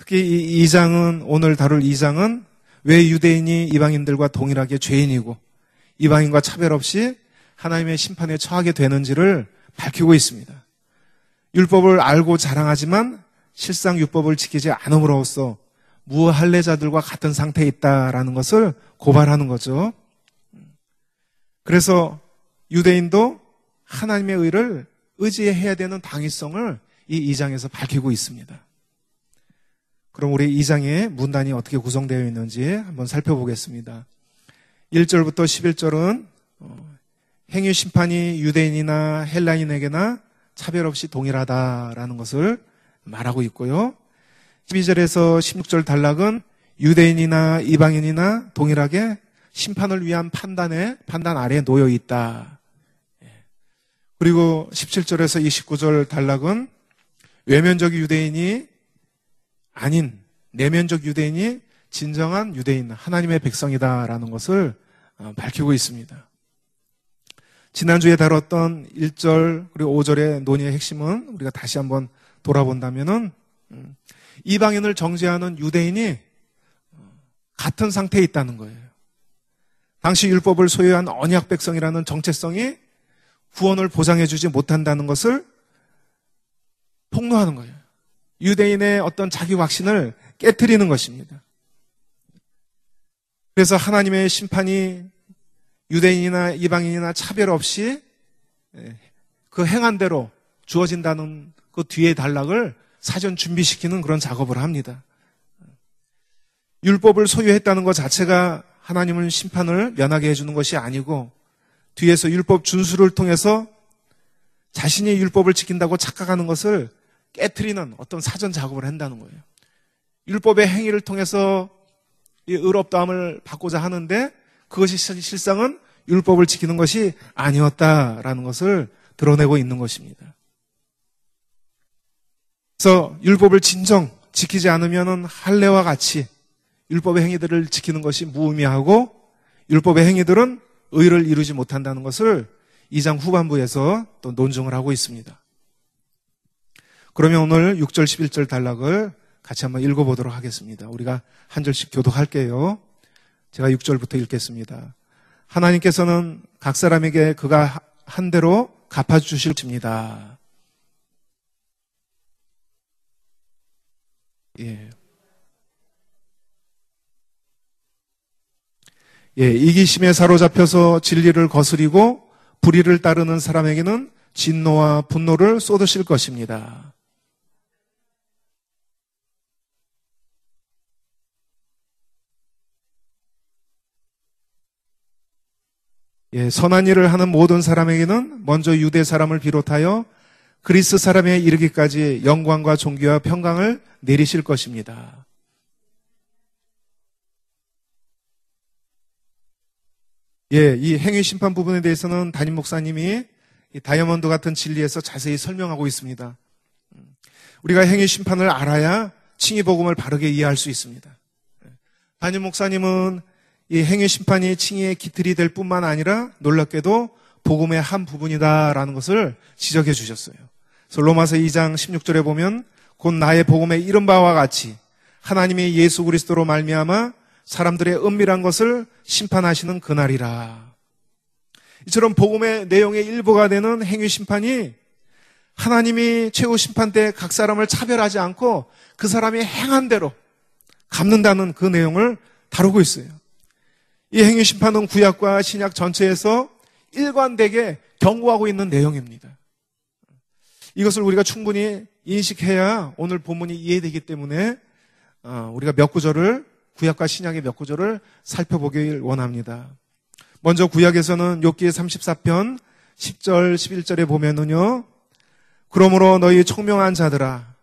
특히 이 2장은, 오늘 다룰 2장은 왜 유대인이 이방인들과 동일하게 죄인이고 이방인과 차별 없이 하나님의 심판에 처하게 되는지를 밝히고 있습니다. 율법을 알고 자랑하지만 실상 율법을 지키지 않음으로써 무할례자들과 같은 상태에 있다라는 것을 고발하는 거죠. 그래서 유대인도 하나님의 의를 의지해야 되는 당위성을 이 2장에서 밝히고 있습니다. 그럼 우리 2장의 문단이 어떻게 구성되어 있는지 한번 살펴보겠습니다. 1절부터 11절은 행위 심판이 유대인이나 헬라인에게나 차별 없이 동일하다라는 것을 말하고 있고요. 12절에서 16절 단락은 유대인이나 이방인이나 동일하게 심판을 위한 판단 아래에 놓여 있다. 그리고 17절에서 29절 단락은 외면적 유대인이 아닌 내면적 유대인이 진정한 유대인, 하나님의 백성이다라는 것을 밝히고 있습니다. 지난주에 다뤘던 1절 그리고 5절의 논의의 핵심은 우리가 다시 한번 돌아본다면은 이방인을 정죄하는 유대인이 같은 상태에 있다는 거예요. 당시 율법을 소유한 언약 백성이라는 정체성이 구원을 보장해주지 못한다는 것을 폭로하는 거예요. 유대인의 어떤 자기 확신을 깨트리는 것입니다. 그래서 하나님의 심판이 유대인이나 이방인이나 차별 없이 그 행한 대로 주어진다는 그 뒤의 단락을 사전 준비시키는 그런 작업을 합니다. 율법을 소유했다는 것 자체가 하나님은 심판을 면하게 해주는 것이 아니고 뒤에서 율법 준수를 통해서 자신이 율법을 지킨다고 착각하는 것을 깨트리는 어떤 사전 작업을 한다는 거예요. 율법의 행위를 통해서 이 의롭다함을 받고자 하는데 그것이 실상은 율법을 지키는 것이 아니었다라는 것을 드러내고 있는 것입니다. 그래서 율법을 진정 지키지 않으면 할례와 같이 율법의 행위들을 지키는 것이 무의미하고 율법의 행위들은 의를 이루지 못한다는 것을 2장 후반부에서 또 논증을 하고 있습니다. 그러면 오늘 6절 11절 단락을 같이 한번 읽어보도록 하겠습니다. 우리가 한 절씩 교독할게요. 제가 6절부터 읽겠습니다. 하나님께서는 각 사람에게 그가 한 대로 갚아주실 것입니다. 이기심에 사로잡혀서 진리를 거스리고 불의를 따르는 사람에게는 진노와 분노를 쏟으실 것입니다. 선한 일을 하는 모든 사람에게는 먼저 유대 사람을 비롯하여 그리스 사람에 이르기까지 영광과 존귀와 평강을 내리실 것입니다. 이 행위 심판 부분에 대해서는 담임 목사님이 이 다이아몬드 같은 진리에서 자세히 설명하고 있습니다. 우리가 행위 심판을 알아야 칭의 복음을 바르게 이해할 수 있습니다. 담임 목사님은 이 행위 심판이 칭의의 기틀이 될 뿐만 아니라 놀랍게도 복음의 한 부분이다라는 것을 지적해 주셨어요. 그래서 로마서 2장 16절에 보면 곧 나의 복음에 이른 바와 같이 하나님의 예수 그리스도로 말미암아 사람들의 은밀한 것을 심판하시는 그날이라. 이처럼 복음의 내용의 일부가 되는 행위 심판이 하나님이 최후 심판 때 각 사람을 차별하지 않고 그 사람이 행한 대로 갚는다는 그 내용을 다루고 있어요. 이 행위 심판은 구약과 신약 전체에서 일관되게 경고하고 있는 내용입니다. 이것을 우리가 충분히 인식해야 오늘 본문이 이해되기 때문에 우리가 몇 구절을 구약과 신약의 몇 구절을 살펴보길 원합니다. 먼저 구약에서는 욥기 34편 10절 11절에 보면은요. 그러므로 너희 총명한 자들아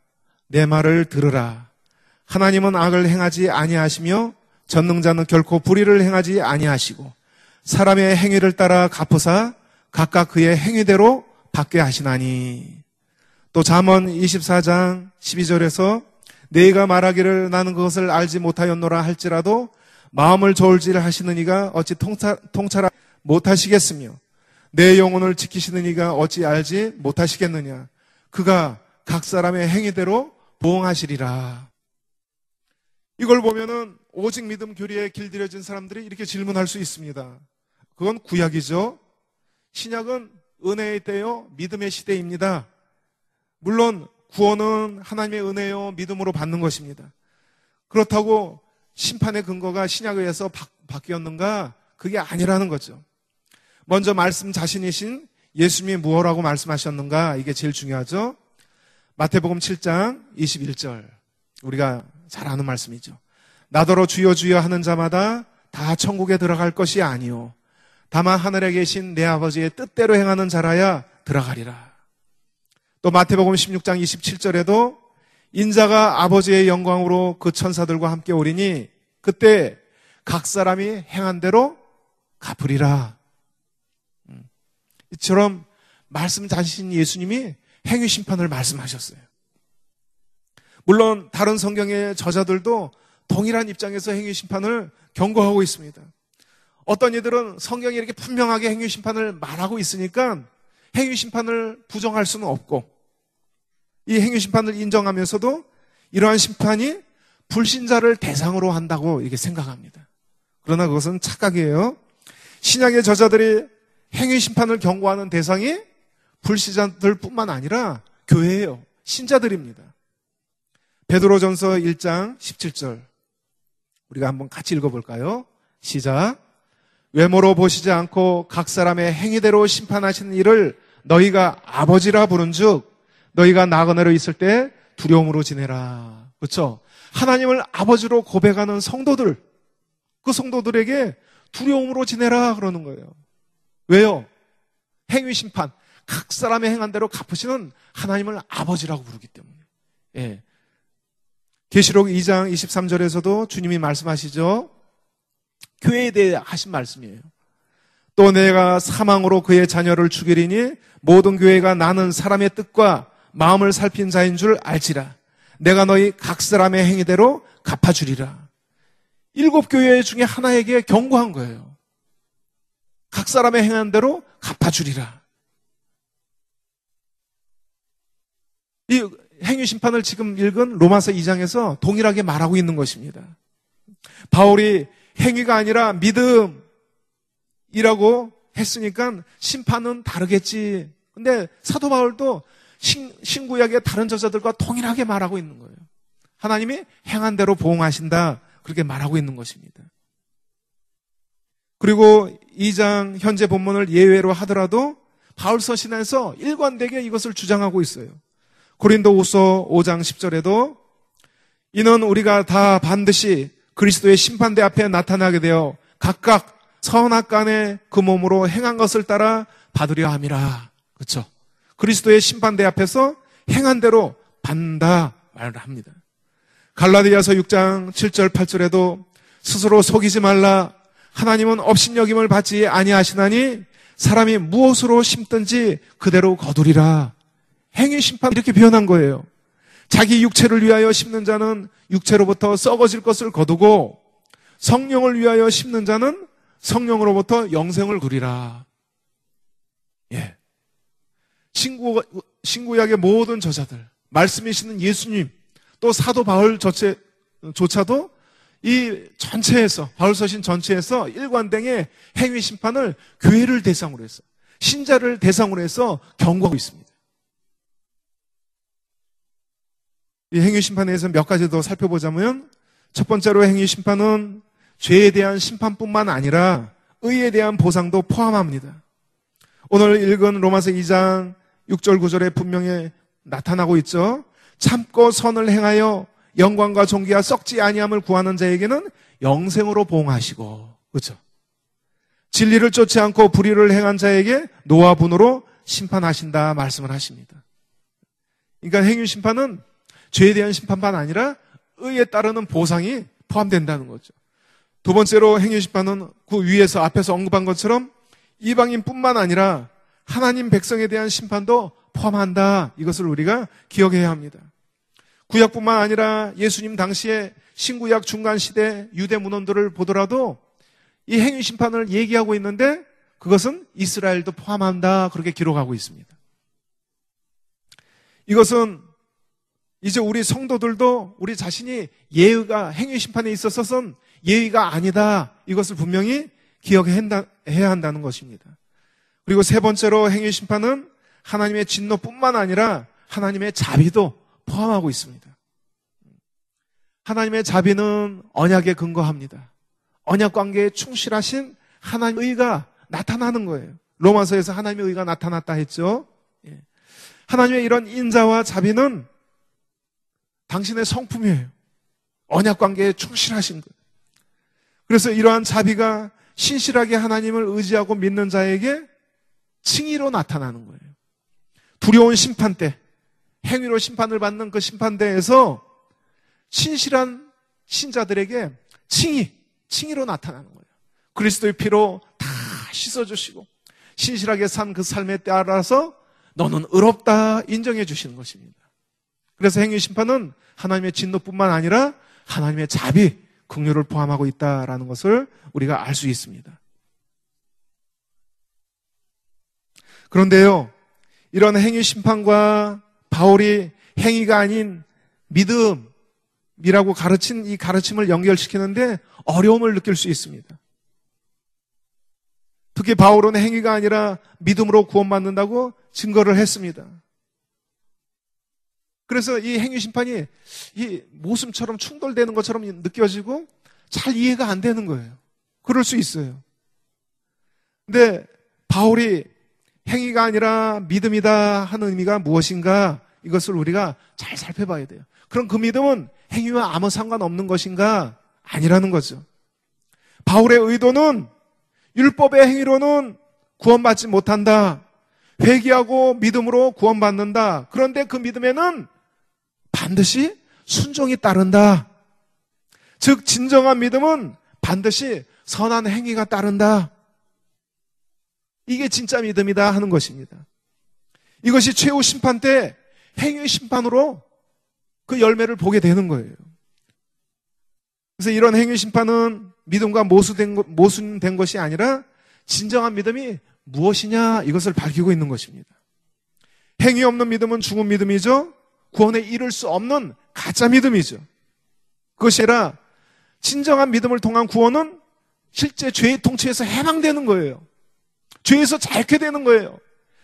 내 말을 들으라. 하나님은 악을 행하지 아니하시며 전능자는 결코 불의를 행하지 아니하시고 사람의 행위를 따라 갚으사 각각 그의 행위대로 받게 하시나니. 또 잠언 24장 12절에서 네가 말하기를 나는 그것을 알지 못하였노라 할지라도 마음을 저울질 하시는 이가 어찌 통찰 못하시겠으며 내 영혼을 지키시는 이가 어찌 알지 못하시겠느냐. 그가 각 사람의 행위대로 보응하시리라. 이걸 보면은 오직 믿음 교리에 길들여진 사람들이 이렇게 질문할 수 있습니다. 그건 구약이죠. 신약은 은혜의 때요, 믿음의 시대입니다. 물론 구원은 하나님의 은혜요, 믿음으로 받는 것입니다. 그렇다고 심판의 근거가 신약에 의해서 바뀌었는가? 그게 아니라는 거죠. 먼저 말씀 자신이신 예수님이 무엇라고 말씀하셨는가? 이게 제일 중요하죠. 마태복음 7장 21절, 우리가 잘 아는 말씀이죠. 나더러 주여 주여 하는 자마다 다 천국에 들어갈 것이 아니요 다만 하늘에 계신 내 아버지의 뜻대로 행하는 자라야 들어가리라. 또 마태복음 16장 27절에도 인자가 아버지의 영광으로 그 천사들과 함께 오리니 그때 각 사람이 행한 대로 갚으리라. 이처럼 말씀 자신 예수님이 행위 심판을 말씀하셨어요. 물론 다른 성경의 저자들도 동일한 입장에서 행위 심판을 경고하고 있습니다. 어떤 이들은 성경이 이렇게 분명하게 행위 심판을 말하고 있으니까 행위 심판을 부정할 수는 없고, 이 행위 심판을 인정하면서도 이러한 심판이 불신자를 대상으로 한다고 이렇게 생각합니다. 그러나 그것은 착각이에요. 신약의 저자들이 행위 심판을 경고하는 대상이 불신자들뿐만 아니라 교회예요. 신자들입니다. 베드로전서 1장 17절 우리가 한번 같이 읽어볼까요? 시작. 외모로 보시지 않고 각 사람의 행위대로 심판하시는 이를 너희가 아버지라 부른즉 너희가 나그네로 있을 때 두려움으로 지내라. 그렇죠? 하나님을 아버지로 고백하는 성도들, 그 성도들에게 두려움으로 지내라 그러는 거예요. 왜요? 행위 심판, 각 사람의 행한 대로 갚으시는 하나님을 아버지라고 부르기 때문에. 예. 계시록 2장 23절에서도 주님이 말씀하시죠. 교회에 대해 하신 말씀이에요. 또 내가 사망으로 그의 자녀를 죽이리니 모든 교회가 나는 사람의 뜻과 마음을 살핀 자인 줄 알지라. 내가 너희 각 사람의 행위대로 갚아주리라. 7교회 중에 하나에게 경고한 거예요. 각 사람의 행한 대로 갚아주리라. 이 행위 심판을 지금 읽은 로마서 2장에서 동일하게 말하고 있는 것입니다. 바울이 행위가 아니라 믿음이라고 했으니까 심판은 다르겠지. 근데 사도 바울도 신구약의 다른 저자들과 동일하게 말하고 있는 거예요. 하나님이 행한 대로 보응하신다. 그렇게 말하고 있는 것입니다. 그리고 2장 현재 본문을 예외로 하더라도 바울 서신에서 일관되게 이것을 주장하고 있어요. 고린도후서 5장 10절에도 이는 우리가 다 반드시 그리스도의 심판대 앞에 나타나게 되어 각각 선악간에 그 몸으로 행한 것을 따라 받으려 함이라. 그렇죠? 그리스도의 심판대 앞에서 행한 대로 받는다 말을 합니다. 갈라디아서 6장 7절 8절에도 스스로 속이지 말라. 하나님은 업신여김을 받지 아니하시나니 사람이 무엇으로 심든지 그대로 거두리라. 행위 심판 이렇게 표현한 거예요. 자기 육체를 위하여 심는 자는 육체로부터 썩어질 것을 거두고 성령을 위하여 심는 자는 성령으로부터 영생을 누리라. 예. 신구약의 모든 저자들, 말씀이시는 예수님, 또 사도 바울조차도 이 전체에서, 바울서신 전체에서 일관되게 행위 심판을 교회를 대상으로 해서, 신자를 대상으로 해서 경고하고 있습니다. 이 행위 심판에 대해서 몇 가지 더 살펴보자면, 첫 번째로 행위 심판은 죄에 대한 심판뿐만 아니라 의에 대한 보상도 포함합니다. 오늘 읽은 로마서 2장 6절 9절에 분명히 나타나고 있죠. 참고 선을 행하여 영광과 존귀와 썩지 아니함을 구하는 자에게는 영생으로 보응하시고, 그렇죠? 진리를 쫓지 않고 불의를 행한 자에게 노와 분으로 심판하신다 말씀을 하십니다. 그러니까 행위 심판은 죄에 대한 심판만 아니라 의에 따르는 보상이 포함된다는 거죠. 두 번째로 행위 심판은 그 위에서 앞에서 언급한 것처럼 이방인뿐만 아니라 하나님 백성에 대한 심판도 포함한다. 이것을 우리가 기억해야 합니다. 구약뿐만 아니라 예수님 당시에 신구약 중간 시대 유대 문헌들을 보더라도 이 행위 심판을 얘기하고 있는데 그것은 이스라엘도 포함한다. 그렇게 기록하고 있습니다. 이것은 이제 우리 성도들도 우리 자신이 예의가, 행위 심판에 있어서는 예의가 아니다. 이것을 분명히 기억해야 한다는 것입니다. 그리고 세 번째로 행위 심판은 하나님의 진노뿐만 아니라 하나님의 자비도 포함하고 있습니다. 하나님의 자비는 언약에 근거합니다. 언약 관계에 충실하신 하나님의 의가 나타나는 거예요. 로마서에서 하나님의 의가 나타났다 했죠. 하나님의 이런 인자와 자비는 당신의 성품이에요. 언약 관계에 충실하신 거예요. 그래서 이러한 자비가 신실하게 하나님을 의지하고 믿는 자에게 칭의로 나타나는 거예요. 두려운 심판대, 행위로 심판을 받는 그 심판대에서 신실한 신자들에게 칭의로 나타나는 거예요. 그리스도의 피로 다 씻어주시고 신실하게 산 그 삶에 따라서 너는 의롭다 인정해 주시는 것입니다. 그래서 행위 심판은 하나님의 진노뿐만 아니라 하나님의 자비, 긍휼을 포함하고 있다라는 것을 우리가 알 수 있습니다. 그런데요, 이런 행위 심판과 바울이 행위가 아닌 믿음이라고 가르친 이 가르침을 연결시키는데 어려움을 느낄 수 있습니다. 특히 바울은 행위가 아니라 믿음으로 구원받는다고 증거를 했습니다. 그래서 이 행위 심판이 이 모순처럼 충돌되는 것처럼 느껴지고 잘 이해가 안 되는 거예요. 그럴 수 있어요. 근데 바울이 행위가 아니라 믿음이다 하는 의미가 무엇인가, 이것을 우리가 잘 살펴봐야 돼요. 그럼 그 믿음은 행위와 아무 상관없는 것인가? 아니라는 거죠. 바울의 의도는 율법의 행위로는 구원받지 못한다. 회개하고 믿음으로 구원받는다. 그런데 그 믿음에는 반드시 순종이 따른다. 즉 진정한 믿음은 반드시 선한 행위가 따른다. 이게 진짜 믿음이다 하는 것입니다. 이것이 최후 심판 때 행위 심판으로 그 열매를 보게 되는 거예요. 그래서 이런 행위 심판은 믿음과 모순된 것이 아니라 진정한 믿음이 무엇이냐, 이것을 밝히고 있는 것입니다. 행위 없는 믿음은 죽은 믿음이죠. 구원에 이를 수 없는 가짜 믿음이죠. 그것이 아니라 진정한 믿음을 통한 구원은 실제 죄의 통치에서 해방되는 거예요. 죄에서 자유케 되는 거예요.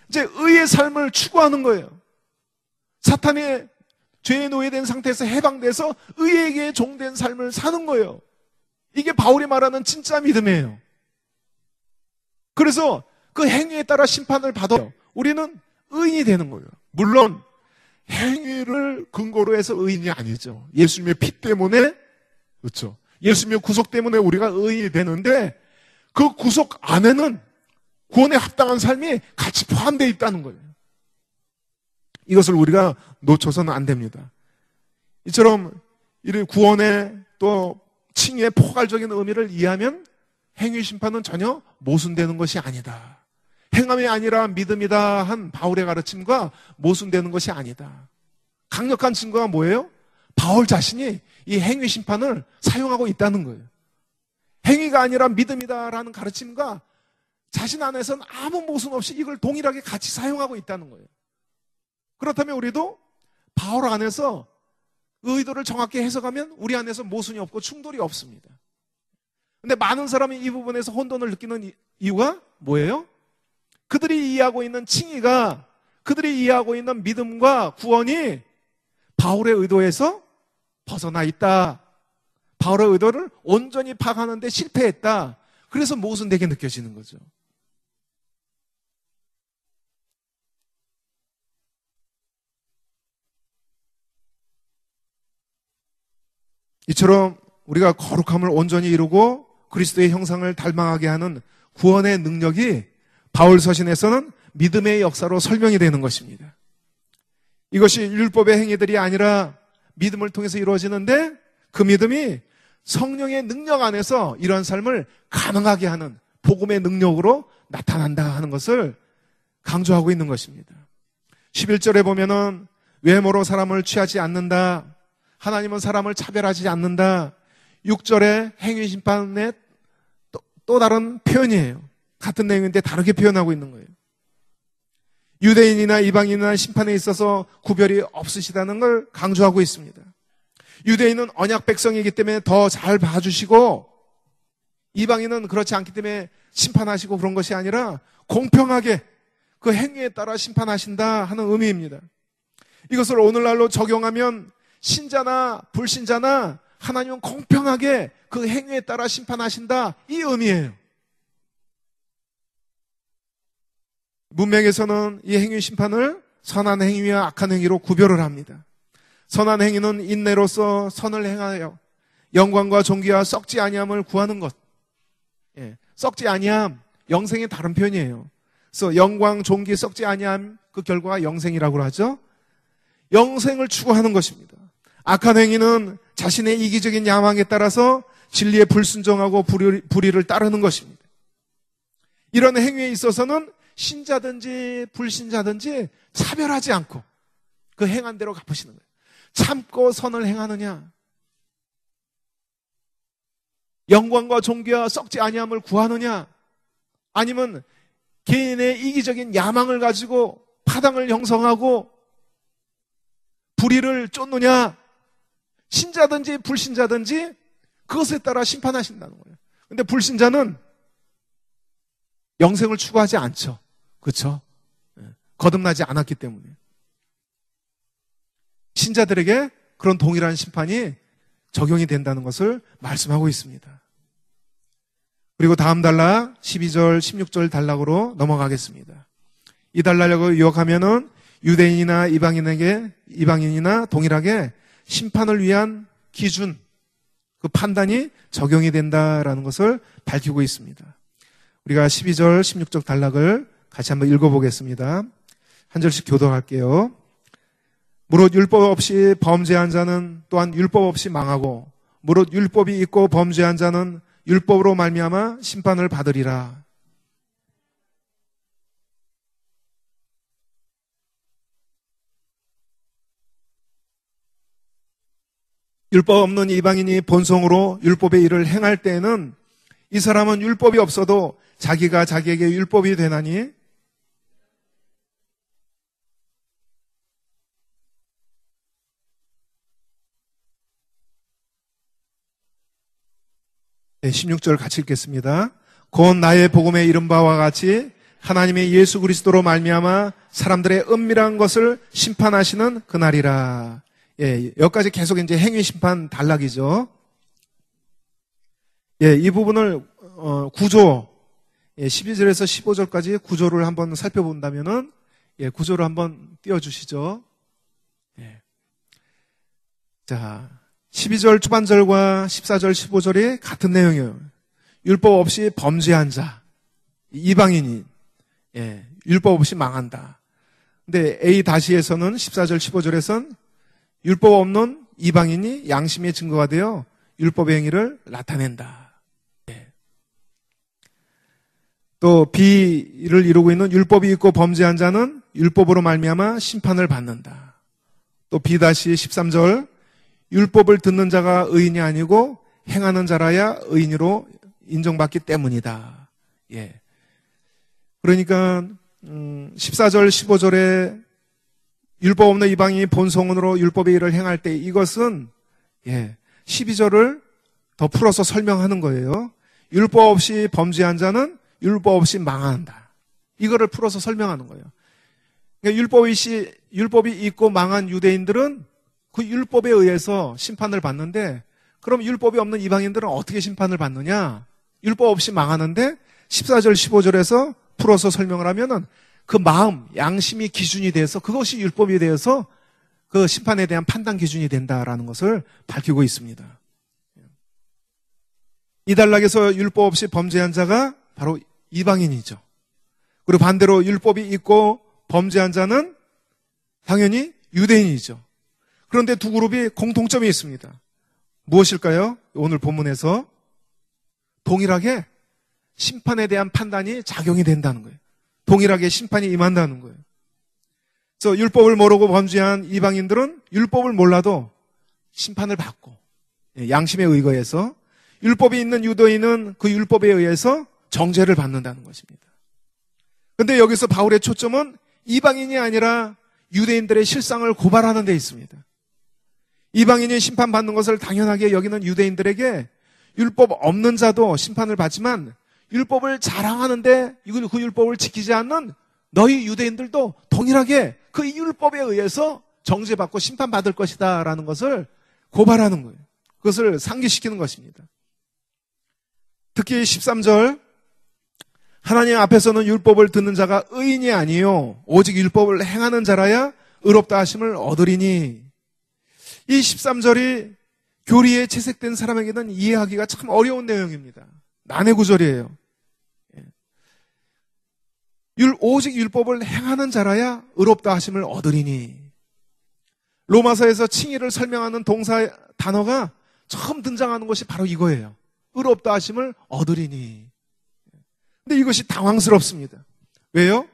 이제 의의 삶을 추구하는 거예요. 사탄의 죄에 노예된 상태에서 해방돼서 의에게 종된 삶을 사는 거예요. 이게 바울이 말하는 진짜 믿음이에요. 그래서 그 행위에 따라 심판을 받아요. 우리는 의인이 되는 거예요. 물론 행위를 근거로 해서 의인이 아니죠. 예수님의 피 때문에, 그렇죠. 예수님의 구속 때문에 우리가 의인이 되는데 그 구속 안에는 구원에 합당한 삶이 같이 포함되어 있다는 거예요. 이것을 우리가 놓쳐서는 안 됩니다. 이처럼 이 구원의 또 칭의의 포괄적인 의미를 이해하면 행위 심판은 전혀 모순되는 것이 아니다. 행함이 아니라 믿음이다 한 바울의 가르침과 모순되는 것이 아니다. 강력한 증거가 뭐예요? 바울 자신이 이 행위 심판을 사용하고 있다는 거예요. 행위가 아니라 믿음이다라는 가르침과 자신 안에서는 아무 모순 없이 이걸 동일하게 같이 사용하고 있다는 거예요. 그렇다면 우리도 바울 안에서 의도를 정확히 해석하면 우리 안에서 모순이 없고 충돌이 없습니다. 근데 많은 사람이 이 부분에서 혼돈을 느끼는 이유가 뭐예요? 그들이 이해하고 있는 칭의가, 그들이 이해하고 있는 믿음과 구원이 바울의 의도에서 벗어나 있다. 바울의 의도를 온전히 파악하는 데 실패했다. 그래서 모순되게 느껴지는 거죠. 이처럼 우리가 거룩함을 온전히 이루고 그리스도의 형상을 닮아가게 하는 구원의 능력이 바울 서신에서는 믿음의 역사로 설명이 되는 것입니다. 이것이 율법의 행위들이 아니라 믿음을 통해서 이루어지는데 그 믿음이 성령의 능력 안에서 이러한 삶을 가능하게 하는 복음의 능력으로 나타난다 하는 것을 강조하고 있는 것입니다. 11절에 보면은 외모로 사람을 취하지 않는다. 하나님은 사람을 차별하지 않는다. 6절에 행위 심판의 또 다른 표현이에요. 같은 내용인데 다르게 표현하고 있는 거예요. 유대인이나 이방인이나 심판에 있어서 구별이 없으시다는 걸 강조하고 있습니다. 유대인은 언약 백성이기 때문에 더 잘 봐주시고, 이방인은 그렇지 않기 때문에 심판하시고 그런 것이 아니라 공평하게 그 행위에 따라 심판하신다 하는 의미입니다. 이것을 오늘날로 적용하면 신자나 불신자나 하나님은 공평하게 그 행위에 따라 심판하신다, 이 의미예요. 문맥에서는 이 행위 심판을 선한 행위와 악한 행위로 구별을 합니다. 선한 행위는 인내로서 선을 행하여 영광과 존귀와 썩지 아니함을 구하는 것. 썩지 아니함, 영생의 다른 표현이에요. 그래서 영광, 존귀, 썩지 아니함, 그 결과가 영생이라고 하죠. 영생을 추구하는 것입니다. 악한 행위는 자신의 이기적인 야망에 따라서 진리에 불순종하고 불의를 따르는 것입니다. 이런 행위에 있어서는 신자든지 불신자든지 차별하지 않고 그 행한 대로 갚으시는 거예요. 참고 선을 행하느냐, 영광과 존귀와 썩지 아니함을 구하느냐, 아니면 개인의 이기적인 야망을 가지고 파당을 형성하고 불의를 쫓느냐, 신자든지 불신자든지 그것에 따라 심판하신다는 거예요. 근데 불신자는 영생을 추구하지 않죠. 그렇죠? 거듭나지 않았기 때문에. 신자들에게 그런 동일한 심판이 적용이 된다는 것을 말씀하고 있습니다. 그리고 다음 단락 12절, 16절 단락으로 넘어가겠습니다. 이 단락을 요약하면은 유대인이나 이방인이나 동일하게 심판을 위한 기준, 그 판단이 적용이 된다라는 것을 밝히고 있습니다. 우리가 12절, 16절 단락을 같이 한번 읽어보겠습니다. 한 절씩 교독할게요. 무릇 율법 없이 범죄한 자는 또한 율법 없이 망하고, 무릇 율법이 있고 범죄한 자는 율법으로 말미암아 심판을 받으리라. 율법 없는 이방인이 본성으로 율법의 일을 행할 때에는 이 사람은 율법이 없어도 자기가 자기에게 율법이 되나니 네, 16절 같이 읽겠습니다. 곧 나의 복음에 이른 바와 같이 하나님의 예수 그리스도로 말미암아 사람들의 은밀한 것을 심판하시는 그날이라. 예, 여기까지 계속 이제 행위 심판 단락이죠. 예, 이 부분을 구조, 12절에서 15절까지 구조를 한번 살펴본다면은, 예, 구조를 한번 띄워주시죠. 예. 자, 12절 초반절과 14절, 15절이 같은 내용이에요. 율법 없이 범죄한 자, 이방인이, 예, 율법 없이 망한다. 근데 A-에서는 14절, 15절에서는 율법 없는 이방인이 양심의 증거가 되어 율법의 행위를 나타낸다. 예. 또 B를 이루고 있는 율법이 있고 범죄한 자는 율법으로 말미암아 심판을 받는다. 또 B-13절 율법을 듣는 자가 의인이 아니고 행하는 자라야 의인으로 인정받기 때문이다. 예. 그러니까 14절, 15절에 율법 없는 이방인이 본성으로 율법의 일을 행할 때 이것은 12절을 더 풀어서 설명하는 거예요. 율법 없이 범죄한 자는 율법 없이 망한다. 이거를 풀어서 설명하는 거예요. 그러니까 율법이 있고 망한 유대인들은 그 율법에 의해서 심판을 받는데, 그럼 율법이 없는 이방인들은 어떻게 심판을 받느냐? 율법 없이 망하는데 14절, 15절에서 풀어서 설명을 하면은 그 마음, 양심이 기준이 돼서 그것이 율법이 되어서 그 심판에 대한 판단 기준이 된다라는 것을 밝히고 있습니다. 이 단락에서 율법 없이 범죄한 자가 바로 이방인이죠. 그리고 반대로 율법이 있고 범죄한 자는 당연히 유대인이죠. 그런데 두 그룹이 공통점이 있습니다. 무엇일까요? 오늘 본문에서 동일하게 심판에 대한 판단이 작용이 된다는 거예요. 동일하게 심판이 임한다는 거예요. 그래서 율법을 모르고 범죄한 이방인들은 율법을 몰라도 심판을 받고, 양심에 의거해서, 율법이 있는 유대인은 그 율법에 의해서 정죄를 받는다는 것입니다. 그런데 여기서 바울의 초점은 이방인이 아니라 유대인들의 실상을 고발하는 데 있습니다. 이방인이 심판받는 것을 당연하게 여기는 유대인들에게 율법 없는 자도 심판을 받지만 율법을 자랑하는데 그 율법을 지키지 않는 너희 유대인들도 동일하게 그 율법에 의해서 정죄받고 심판받을 것이다 라는 것을 고발하는 거예요. 그것을 상기시키는 것입니다. 특히 13절 하나님 앞에서는 율법을 듣는 자가 의인이 아니요 오직 율법을 행하는 자라야 의롭다 하심을 얻으리니, 이 13절이 교리에 채색된 사람에게는 이해하기가 참 어려운 내용입니다. 난해 구절이에요. 오직 율법을 행하는 자라야 의롭다 하심을 얻으리니, 로마서에서 칭의를 설명하는 동사 단어가 처음 등장하는 것이 바로 이거예요. 의롭다 하심을 얻으리니. 근데 이것이 당황스럽습니다. 왜요?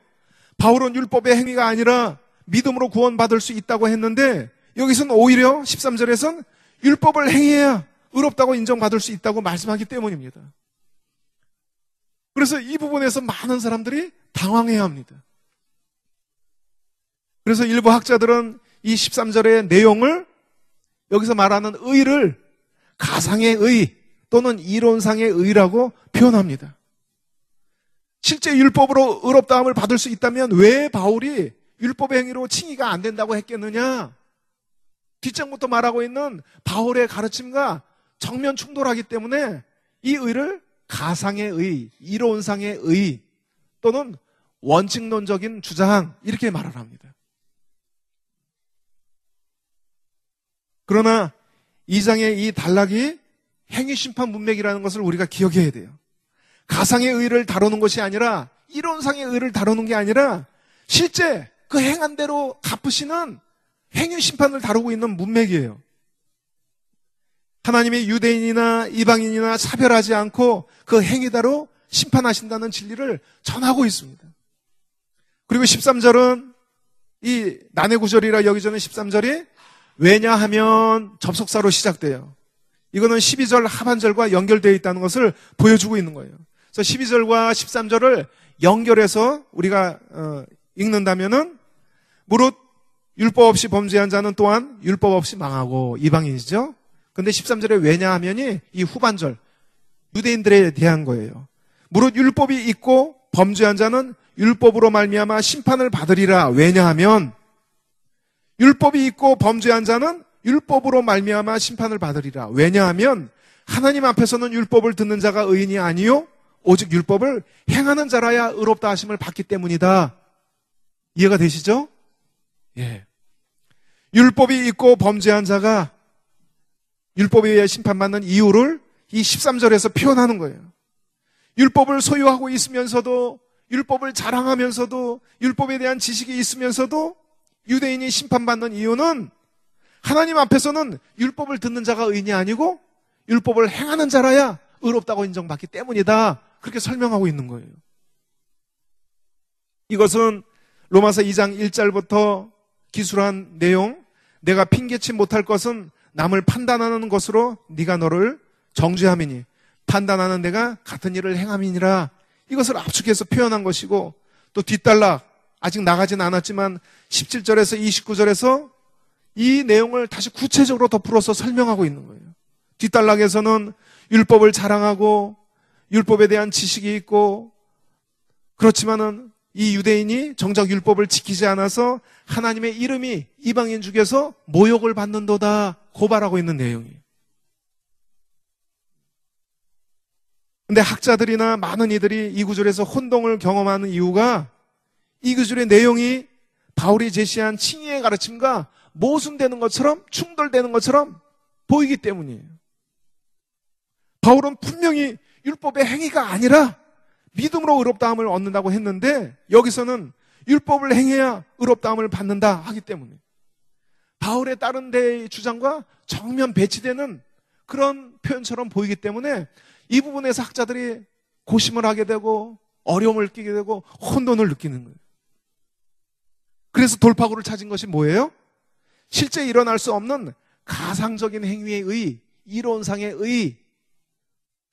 바울은 율법의 행위가 아니라 믿음으로 구원받을 수 있다고 했는데 여기서는 오히려 13절에서는 율법을 행해야 의롭다고 인정받을 수 있다고 말씀하기 때문입니다. 그래서 이 부분에서 많은 사람들이 당황해야 합니다. 그래서 일부 학자들은 이 13절의 내용을 여기서 말하는 의를 가상의 의 또는 이론상의 의라고 표현합니다. 실제 율법으로 의롭다함을 받을 수 있다면 왜 바울이 율법의 행위로 칭의가 안 된다고 했겠느냐? 뒷장부터 말하고 있는 바울의 가르침과 정면 충돌하기 때문에 이 의를 가상의 의, 이론상의 의 또는 원칙론적인 주장 이렇게 말을 합니다. 그러나 2장의 이 단락이 행위심판 문맥이라는 것을 우리가 기억해야 돼요. 가상의 의를 다루는 것이 아니라 이론상의 의를 다루는 게 아니라 실제 그 행한 대로 갚으시는 행위심판을 다루고 있는 문맥이에요. 하나님이 유대인이나 이방인이나 차별하지 않고 그 행위대로 심판하신다는 진리를 전하고 있습니다. 그리고 13절은 이 난해 구절이라 여기 전에 13절이 왜냐하면 접속사로 시작돼요. 이거는 12절 하반절과 연결되어 있다는 것을 보여주고 있는 거예요. 그래서 12절과 13절을 연결해서 우리가 읽는다면은 무릇 율법 없이 범죄한 자는 또한 율법 없이 망하고 이방인이죠. 근데 13절에 왜냐하면이 이 후반절 유대인들에 대한 거예요. 무릇 율법이 있고 범죄한 자는 율법으로 말미암아 심판을 받으리라. 왜냐하면 율법이 있고 범죄한 자는 율법으로 말미암아 심판을 받으리라. 왜냐하면 하나님 앞에서는 율법을 듣는 자가 의인이 아니요 오직 율법을 행하는 자라야 의롭다 하심을 받기 때문이다. 이해가 되시죠? 예. 율법이 있고 범죄한 자가 율법에 의해 심판받는 이유를 이 13절에서 표현하는 거예요. 율법을 소유하고 있으면서도 율법을 자랑하면서도 율법에 대한 지식이 있으면서도 유대인이 심판받는 이유는 하나님 앞에서는 율법을 듣는 자가 의인이 아니고 율법을 행하는 자라야 의롭다고 인정받기 때문이다. 그렇게 설명하고 있는 거예요. 이것은 로마서 2장 1절부터 기술한 내용, 내가 핑계치 못할 것은 남을 판단하는 것으로 네가 너를 정죄함이니 판단하는 내가 같은 일을 행함이니라. 이것을 압축해서 표현한 것이고, 또 뒷단락 아직 나가진 않았지만 17절에서 29절에서 이 내용을 다시 구체적으로 더 풀어서 설명하고 있는 거예요. 뒷단락에서는 율법을 자랑하고 율법에 대한 지식이 있고, 그렇지만은 이 유대인이 정작 율법을 지키지 않아서 하나님의 이름이 이방인 중에서 모욕을 받는도다 고발하고 있는 내용이에요. 근데 학자들이나 많은 이들이 이 구절에서 혼동을 경험하는 이유가 이 구절의 내용이 바울이 제시한 칭의의 가르침과 모순되는 것처럼 충돌되는 것처럼 보이기 때문이에요. 바울은 분명히 율법의 행위가 아니라 믿음으로 의롭다함을 얻는다고 했는데 여기서는 율법을 행해야 의롭다함을 받는다 하기 때문에 바울의 다른 데의 주장과 정면 배치되는 그런 표현처럼 보이기 때문에 이 부분에서 학자들이 고심을 하게 되고 어려움을 느끼게 되고 혼돈을 느끼는 거예요. 그래서 돌파구를 찾은 것이 뭐예요? 실제 일어날 수 없는 가상적인 행위의 의, 이론상의 의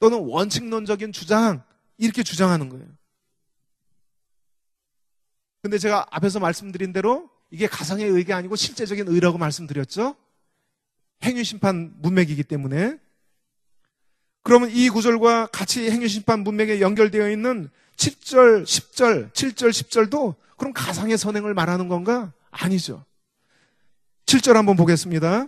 또는 원칙론적인 주장, 이렇게 주장하는 거예요. 근데 제가 앞에서 말씀드린 대로 이게 가상의 의가 아니고 실제적인 의라고 말씀드렸죠. 행위심판 문맥이기 때문에. 그러면 이 구절과 같이 행위심판 문맥에 연결되어 있는 7절, 10절, 7절, 10절도 그럼 가상의 선행을 말하는 건가? 아니죠. 7절 한번 보겠습니다.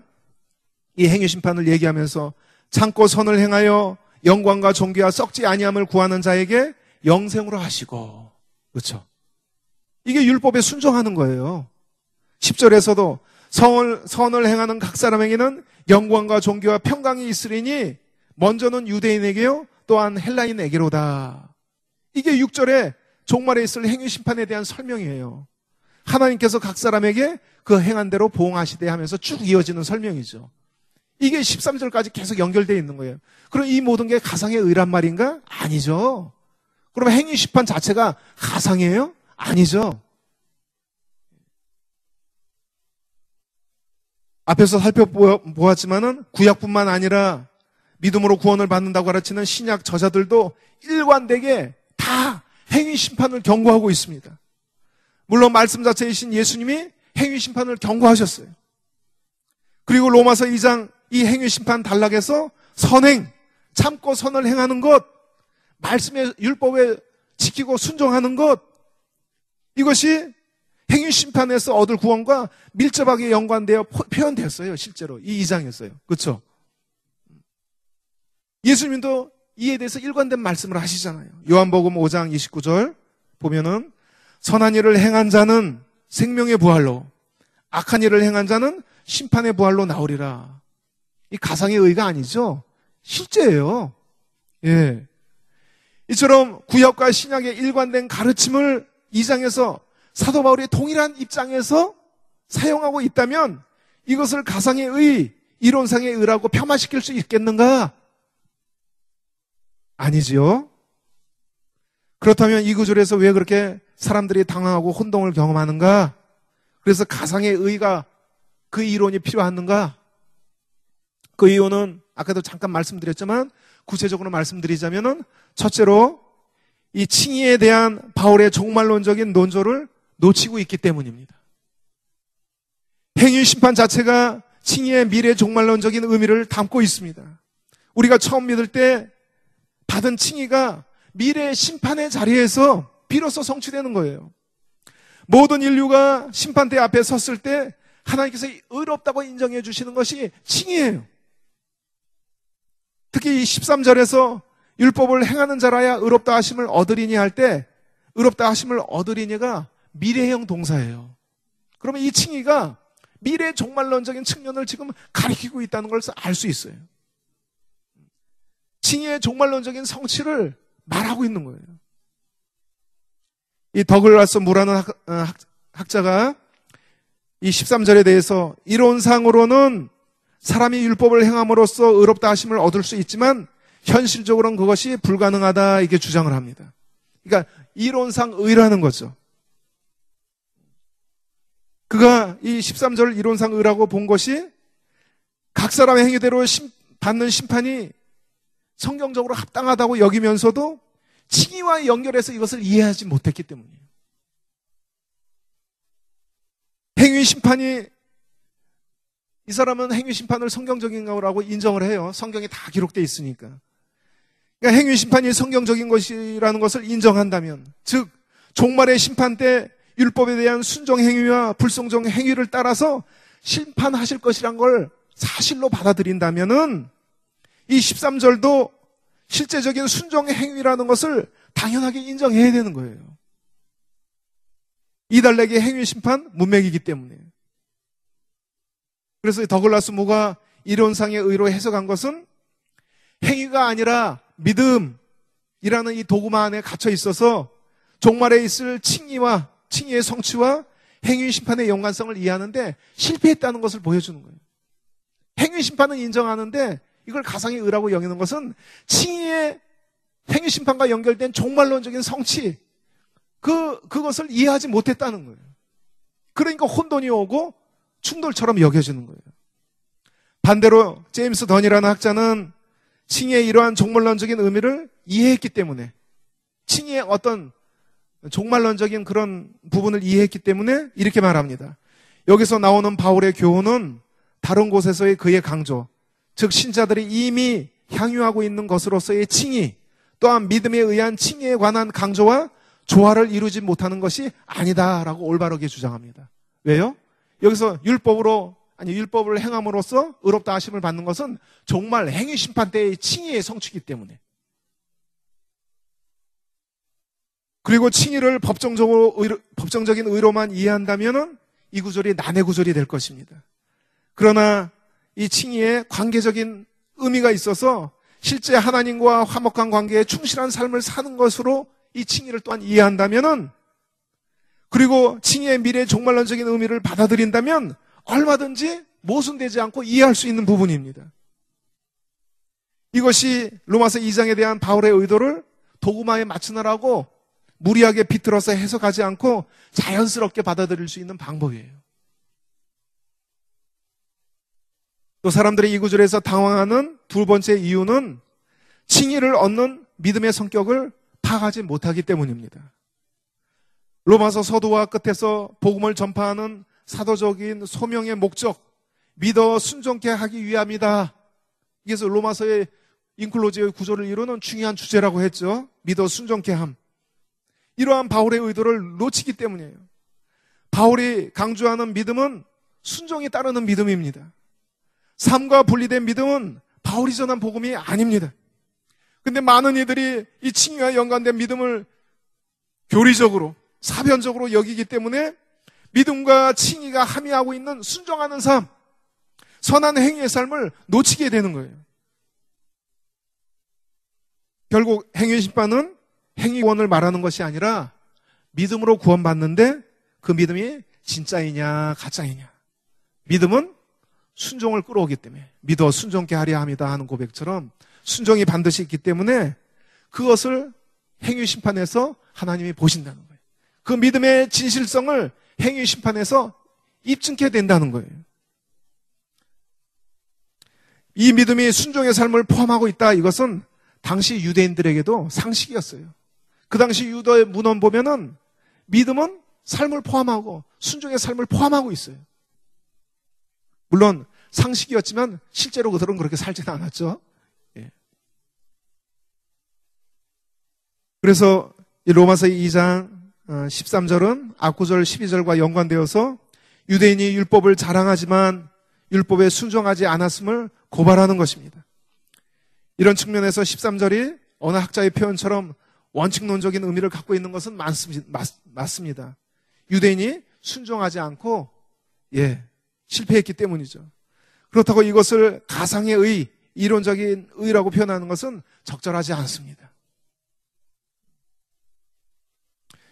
이 행위심판을 얘기하면서 참고 선을 행하여 영광과 존귀와 썩지 아니함을 구하는 자에게 영생으로 하시고. 그렇죠. 이게 율법에 순종하는 거예요. 10절에서도 선을 행하는 각 사람에게는 영광과 존귀와 평강이 있으리니 먼저는 유대인에게요 또한 헬라인에게로다. 이게 6절에 종말에 있을 행위심판에 대한 설명이에요. 하나님께서 각 사람에게 그 행한 대로 보응하시되 하면서 쭉 이어지는 설명이죠. 이게 13절까지 계속 연결되어 있는 거예요. 그럼 이 모든 게 가상의 의란 말인가? 아니죠. 그럼 행위심판 자체가 가상이에요? 아니죠. 앞에서 살펴보았지만은 구약뿐만 아니라 믿음으로 구원을 받는다고 가르치는 신약 저자들도 일관되게 다 행위심판을 경고하고 있습니다. 물론 말씀 자체이신 예수님이 행위심판을 경고하셨어요. 그리고 로마서 2장 이 행위심판 단락에서 선행, 참고 선을 행하는 것, 말씀의 율법에 지키고 순종하는 것, 이것이 행위심판에서 얻을 구원과 밀접하게 연관되어 표현되었어요. 실제로 이 2장이었어요. 그렇죠? 예수님도 이에 대해서 일관된 말씀을 하시잖아요. 요한복음 5장 29절 보면은 선한 일을 행한 자는 생명의 부활로, 악한 일을 행한 자는 심판의 부활로 나오리라. 이 가상의 의가 아니죠. 실제예요. 예. 이처럼 구약과 신약의 일관된 가르침을 2장에서 사도 바울이 동일한 입장에서 사용하고 있다면 이것을 가상의 의, 이론상의 의라고 폄하시킬 수 있겠는가? 아니지요. 그렇다면 이 구절에서 왜 그렇게 사람들이 당황하고 혼동을 경험하는가? 그래서 가상의 의가 그 이론이 필요한가? 그 이유는 아까도 잠깐 말씀드렸지만 구체적으로 말씀드리자면은 첫째로 이 칭의에 대한 바울의 종말론적인 논조를 놓치고 있기 때문입니다. 행위심판 자체가 칭의의 미래 종말론적인 의미를 담고 있습니다. 우리가 처음 믿을 때 받은 칭의가 미래의 심판의 자리에서 비로소 성취되는 거예요. 모든 인류가 심판대 앞에 섰을 때 하나님께서 의롭다고 인정해 주시는 것이 칭의예요. 특히 이 13절에서 율법을 행하는 자라야 의롭다 하심을 얻으리니 할 때 의롭다 하심을 얻으리니가 미래형 동사예요. 그러면 이 칭의가 미래 종말론적인 측면을 지금 가리키고 있다는 걸 알 수 있어요. 칭의의 종말론적인 성취를 말하고 있는 거예요. 이 더글라스 무라는 학자가 이 13절에 대해서 이론상으로는 사람이 율법을 행함으로써 의롭다 하심을 얻을 수 있지만 현실적으로는 그것이 불가능하다 이렇게 주장을 합니다. 그러니까 이론상 의라는 거죠. 그가 이 13절 이론상 의라고 본 것이 각 사람의 행위대로 받는 심판이 성경적으로 합당하다고 여기면서도 칭의와 연결해서 이것을 이해하지 못했기 때문이에요. 행위 심판이 이 사람은 행위 심판을 성경적인 거라고 인정을 해요. 성경에 다 기록되어 있으니까. 그러니까 행위 심판이 성경적인 것이라는 것을 인정한다면, 즉 종말의 심판 때 율법에 대한 순종 행위와 불순종 행위를 따라서 심판하실 것이란 걸 사실로 받아들인다면은 이 13절도 실제적인 순종 행위라는 것을 당연하게 인정해야 되는 거예요. 이달래기 행위 심판 문맥이기 때문에. 그래서 더글라스 무가 이론상의 의로 해석한 것은 행위가 아니라 믿음이라는 이 도구마 안에 갇혀 있어서 종말에 있을 칭의와 칭의의 성취와 행위 심판의 연관성을 이해하는데 실패했다는 것을 보여주는 거예요. 행위 심판은 인정하는데 이걸 가상의 의라고 여기는 것은 칭의의 행위 심판과 연결된 종말론적인 성취, 그것을 이해하지 못했다는 거예요. 그러니까 혼돈이 오고 충돌처럼 여겨지는 거예요. 반대로 제임스 던이라는 학자는 칭의의 이러한 종말론적인 의미를 이해했기 때문에 칭의의 어떤 종말론적인 그런 부분을 이해했기 때문에 이렇게 말합니다. 여기서 나오는 바울의 교훈은 다른 곳에서의 그의 강조, 즉 신자들이 이미 향유하고 있는 것으로서의 칭의, 또한 믿음에 의한 칭의에 관한 강조와 조화를 이루지 못하는 것이 아니다라고 올바르게 주장합니다. 왜요? 여기서 율법을 행함으로써 의롭다 하심을 받는 것은 정말 행위 심판 때의 칭의의 성취이기 때문에. 그리고 칭의를 법정적인 의로만 이해한다면은 이 구절이 난해 구절이 될 것입니다. 그러나 이 칭의에 관계적인 의미가 있어서 실제 하나님과 화목한 관계에 충실한 삶을 사는 것으로 이 칭의를 또한 이해한다면은, 그리고 칭의의 미래의 종말론적인 의미를 받아들인다면 얼마든지 모순되지 않고 이해할 수 있는 부분입니다. 이것이 로마서 2장에 대한 바울의 의도를 도구마에 맞추느라고 무리하게 비틀어서 해석하지 않고 자연스럽게 받아들일 수 있는 방법이에요. 또 사람들이 이 구절에서 당황하는 두 번째 이유는 칭의를 얻는 믿음의 성격을 파악하지 못하기 때문입니다. 로마서 서두와 끝에서 복음을 전파하는 사도적인 소명의 목적, 믿어 순종케 하기 위함이다. 이게서 로마서의 인클로지의 구조를 이루는 중요한 주제라고 했죠. 믿어 순종케 함. 이러한 바울의 의도를 놓치기 때문이에요. 바울이 강조하는 믿음은 순종이 따르는 믿음입니다. 삶과 분리된 믿음은 바울이 전한 복음이 아닙니다. 근데 많은 이들이 이 칭의와 연관된 믿음을 교리적으로, 사변적으로 여기기 때문에 믿음과 칭의가 함의하고 있는 순종하는 삶, 선한 행위의 삶을 놓치게 되는 거예요. 결국 행위 심판은 행위원을 말하는 것이 아니라 믿음으로 구원받는데 그 믿음이 진짜이냐 가짜이냐. 믿음은 순종을 끌어오기 때문에 믿어 순종케 하려 함이다 하는 고백처럼 순종이 반드시 있기 때문에 그것을 행위 심판에서 하나님이 보신다는 거예요. 그 믿음의 진실성을 행위 심판에서 입증케 된다는 거예요. 이 믿음이 순종의 삶을 포함하고 있다. 이것은 당시 유대인들에게도 상식이었어요. 그 당시 유대의 문헌 보면은 믿음은 삶을 포함하고 순종의 삶을 포함하고 있어요. 물론 상식이었지만 실제로 그들은 그렇게 살지는 않았죠. 예. 그래서 이 로마서 2장 13절은 앞구절 12절과 연관되어서 유대인이 율법을 자랑하지만 율법에 순종하지 않았음을 고발하는 것입니다. 이런 측면에서 13절이 어느 학자의 표현처럼 원칙론적인 의미를 갖고 있는 것은 맞습니다. 유대인이 순종하지 않고 실패했기 때문이죠. 그렇다고 이것을 가상의 의, 이론적인 의라고 표현하는 것은 적절하지 않습니다.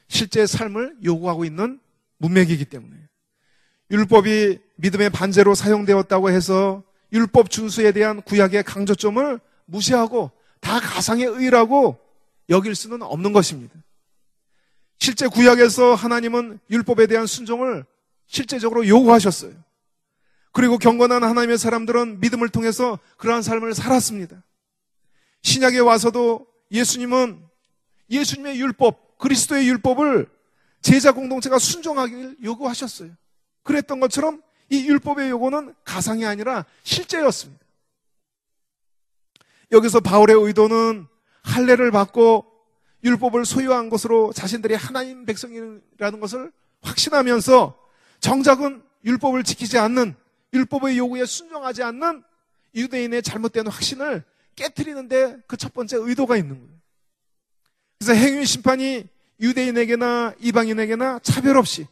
실제 삶을 요구하고 있는 문맥이기 때문에 율법이 믿음의 반제로 사용되었다고 해서 율법 준수에 대한 구약의 강조점을 무시하고 다 가상의 의라고 여길 수는 없는 것입니다. 실제 구약에서 하나님은 율법에 대한 순종을 실제적으로 요구하셨어요. 그리고 경건한 하나님의 사람들은 믿음을 통해서 그러한 삶을 살았습니다. 신약에 와서도 예수님은 예수님의 율법, 그리스도의 율법을 제자 공동체가 순종하기를 요구하셨어요. 그랬던 것처럼 이 율법의 요구는 가상이 아니라 실제였습니다. 여기서 바울의 의도는 할례를 받고 율법을 소유한 것으로 자신들이 하나님 백성이라는 것을 확신하면서 정작은 율법을 지키지 않는, 율법의 요구에 순종하지 않는 유대인의 잘못된 확신을 깨트리는데 그 첫 번째 의도가 있는 거예요. 그래서 행위 심판이 유대인에게나 이방인에게나 차별 없이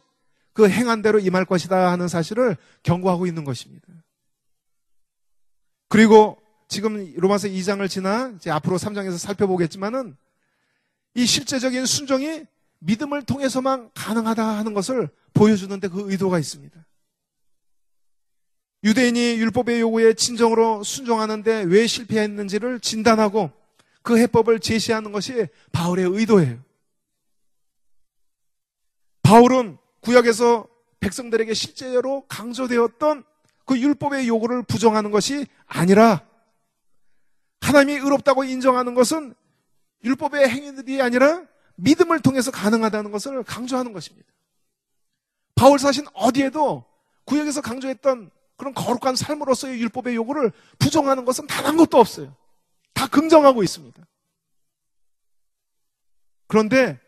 그 행한 대로 임할 것이다 하는 사실을 경고하고 있는 것입니다. 그리고 지금 로마서 2장을 지나 이제 앞으로 3장에서 살펴보겠지만은 이 실제적인 순종이 믿음을 통해서만 가능하다 하는 것을 보여주는데 그 의도가 있습니다. 유대인이 율법의 요구에 진정으로 순종하는데 왜 실패했는지를 진단하고 그 해법을 제시하는 것이 바울의 의도예요. 바울은 구약에서 백성들에게 실제로 강조되었던 그 율법의 요구를 부정하는 것이 아니라 하나님이 의롭다고 인정하는 것은 율법의 행위들이 아니라 믿음을 통해서 가능하다는 것을 강조하는 것입니다. 바울 사신 어디에도 구약에서 강조했던 그런 거룩한 삶으로서의 율법의 요구를 부정하는 것은 단 한 것도 없어요. 다 긍정하고 있습니다. 그런데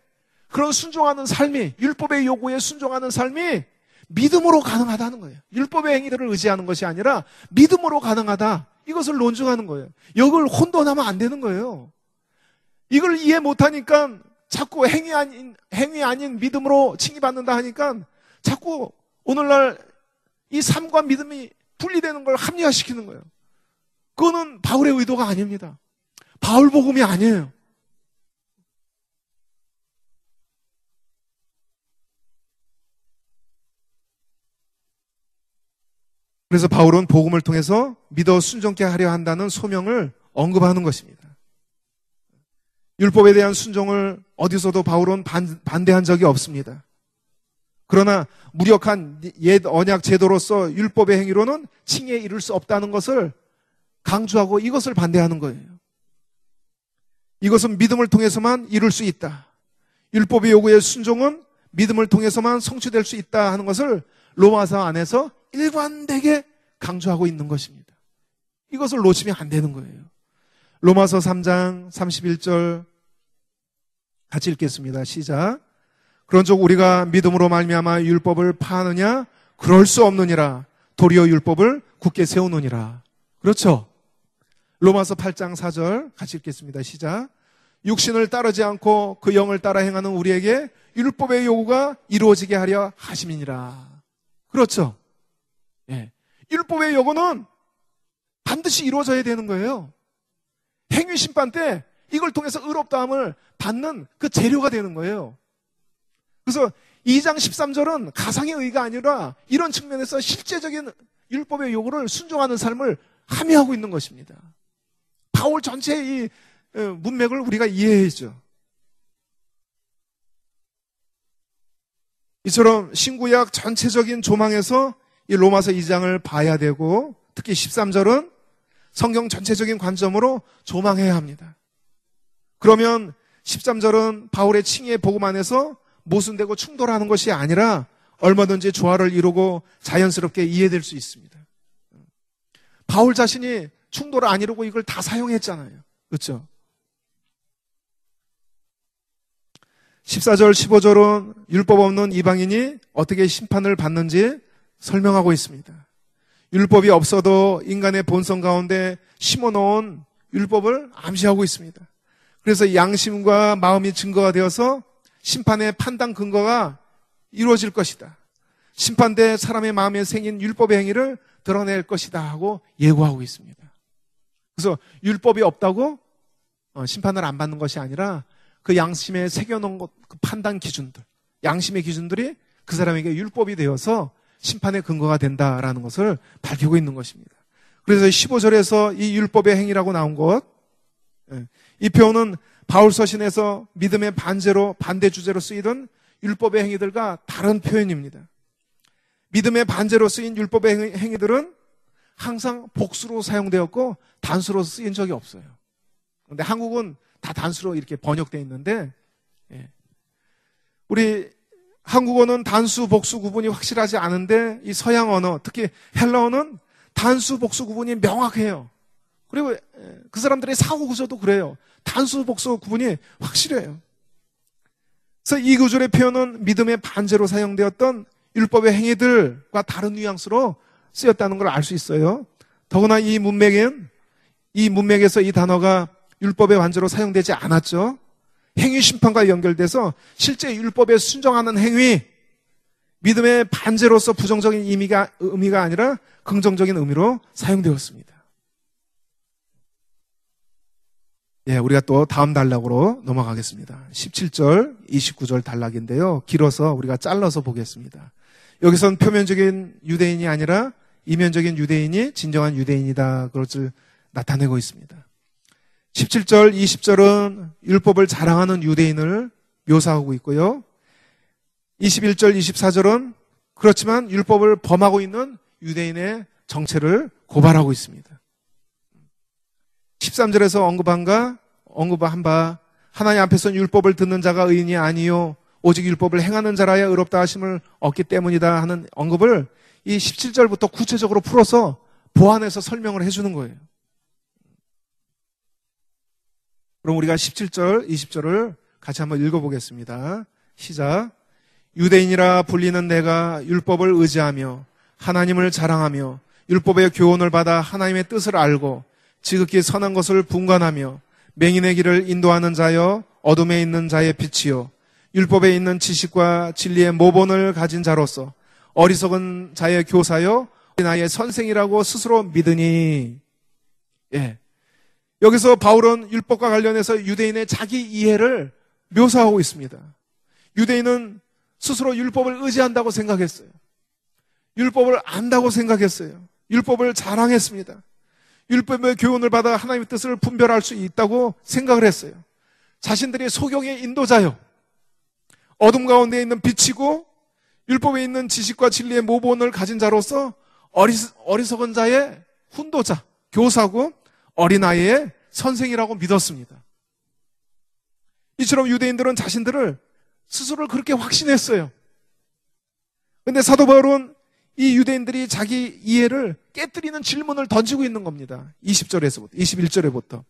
그런 순종하는 삶이, 율법의 요구에 순종하는 삶이 믿음으로 가능하다는 거예요. 율법의 행위들을 의지하는 것이 아니라 믿음으로 가능하다. 이것을 논증하는 거예요. 이걸 혼돈하면 안 되는 거예요. 이걸 이해 못하니까 자꾸 행위 아닌 믿음으로 칭의받는다 하니까 자꾸 오늘날 이 삶과 믿음이 분리되는 걸 합리화시키는 거예요. 그거는 바울의 의도가 아닙니다. 바울 복음이 아니에요. 그래서 바울은 복음을 통해서 믿어 순종케 하려 한다는 소명을 언급하는 것입니다. 율법에 대한 순종을 어디서도 바울은 반대한 적이 없습니다. 그러나 무력한 옛 언약 제도로서 율법의 행위로는 칭의에 이를 수 없다는 것을 강조하고 이것을 반대하는 거예요. 이것은 믿음을 통해서만 이룰 수 있다. 율법의 요구의 순종은 믿음을 통해서만 성취될 수 있다 하는 것을 로마서 안에서 일관되게 강조하고 있는 것입니다. 이것을 놓치면 안 되는 거예요. 로마서 3장 31절 같이 읽겠습니다. 시작. 그런즉 우리가 믿음으로 말미암아 율법을 파하느냐? 그럴 수 없느니라. 도리어 율법을 굳게 세우느니라. 그렇죠? 로마서 8장 4절 같이 읽겠습니다. 시작. 육신을 따르지 않고 그 영을 따라 행하는 우리에게 율법의 요구가 이루어지게 하려 하심이니라. 그렇죠? 예. 율법의 요구는 반드시 이루어져야 되는 거예요. 행위 심판 때 이걸 통해서 의롭다함을 받는 그 재료가 되는 거예요. 그래서 2장 13절은 가상의 의가 아니라 이런 측면에서 실제적인 율법의 요구를 순종하는 삶을 함의하고 있는 것입니다. 바울 전체의 이 문맥을 우리가 이해해야죠. 이처럼 신구약 전체적인 조망에서 이 로마서 2장을 봐야 되고 특히 13절은 성경 전체적인 관점으로 조망해야 합니다. 그러면 13절은 바울의 칭의의 복음 안에서 모순되고 충돌하는 것이 아니라 얼마든지 조화를 이루고 자연스럽게 이해될 수 있습니다. 바울 자신이 충돌을 안 이루고 이걸 다 사용했잖아요. 그렇죠? 14절, 15절은 율법 없는 이방인이 어떻게 심판을 받는지 설명하고 있습니다. 율법이 없어도 인간의 본성 가운데 심어놓은 율법을 암시하고 있습니다. 그래서 양심과 마음이 증거가 되어서 심판의 판단 근거가 이루어질 것이다. 심판대 사람의 마음에 생긴 율법의 행위를 드러낼 것이다 하고 예고하고 있습니다. 그래서 율법이 없다고 심판을 안 받는 것이 아니라 그 양심에 새겨놓은 그 판단 기준들, 양심의 기준들이 그 사람에게 율법이 되어서 심판의 근거가 된다라는 것을 밝히고 있는 것입니다. 그래서 15절에서 이 율법의 행위라고 나온 것, 이 표현은 바울 서신에서 믿음의 반대 주제로 쓰이던 율법의 행위들과 다른 표현입니다. 믿음의 반제로 쓰인 율법의 행위들은 항상 복수로 사용되었고 단수로 쓰인 적이 없어요. 그런데 한국은 다 단수로 이렇게 번역되어 있는데 우리 한국어는 단수, 복수 구분이 확실하지 않은데 이 서양 언어, 특히 헬라어는 단수, 복수 구분이 명확해요. 그리고 그 사람들의 사고 구조도 그래요. 단수, 복수 구분이 확실해요. 그래서 이 구절의 표현은 믿음의 반제로 사용되었던 율법의 행위들과 다른 뉘앙스로 쓰였다는 걸 알 수 있어요. 더구나 이 문맥에서 이 단어가 율법의 반제로 사용되지 않았죠. 행위 심판과 연결돼서 실제 율법에 순종하는 행위, 믿음의 반제로서 부정적인 의미가 아니라 긍정적인 의미로 사용되었습니다. 예, 우리가 또 다음 단락으로 넘어가겠습니다. 17절, 29절 단락인데요. 길어서 우리가 잘라서 보겠습니다. 여기선 표면적인 유대인이 아니라 이면적인 유대인이 진정한 유대인이다. 그것을 나타내고 있습니다. 17절, 20절은 율법을 자랑하는 유대인을 묘사하고 있고요. 21절, 24절은 그렇지만 율법을 범하고 있는 유대인의 정체를 고발하고 있습니다. 13절에서 언급한 바 하나님 앞에서는 율법을 듣는 자가 의인이 아니요 오직 율법을 행하는 자라야 의롭다 하심을 얻기 때문이다 하는 언급을 이 17절부터 구체적으로 풀어서 보완해서 설명을 해주는 거예요. 그럼 우리가 17절, 20절을 같이 한번 읽어보겠습니다. 시작. 유대인이라 불리는 내가 율법을 의지하며 하나님을 자랑하며 율법의 교훈을 받아 하나님의 뜻을 알고 지극히 선한 것을 분간하며 맹인의 길을 인도하는 자여 어둠에 있는 자의 빛이요 율법에 있는 지식과 진리의 모본을 가진 자로서 어리석은 자의 교사여 나의 선생이라고 스스로 믿으니. 예. 여기서 바울은 율법과 관련해서 유대인의 자기 이해를 묘사하고 있습니다. 유대인은 스스로 율법을 의지한다고 생각했어요. 율법을 안다고 생각했어요. 율법을 자랑했습니다. 율법의 교훈을 받아 하나님의 뜻을 분별할 수 있다고 생각을 했어요. 자신들이 소경의 인도자요. 어둠 가운데 있는 빛이고 율법에 있는 지식과 진리의 모본을 가진 자로서 어리석은 자의 훈도자, 교사고 어린아이의 선생이라고 믿었습니다. 이처럼 유대인들은 자신들을 스스로를 그렇게 확신했어요. 그런데 사도 바울은 이 유대인들이 자기 이해를 깨뜨리는 질문을 던지고 있는 겁니다. 20절에서부터, 21절에부터.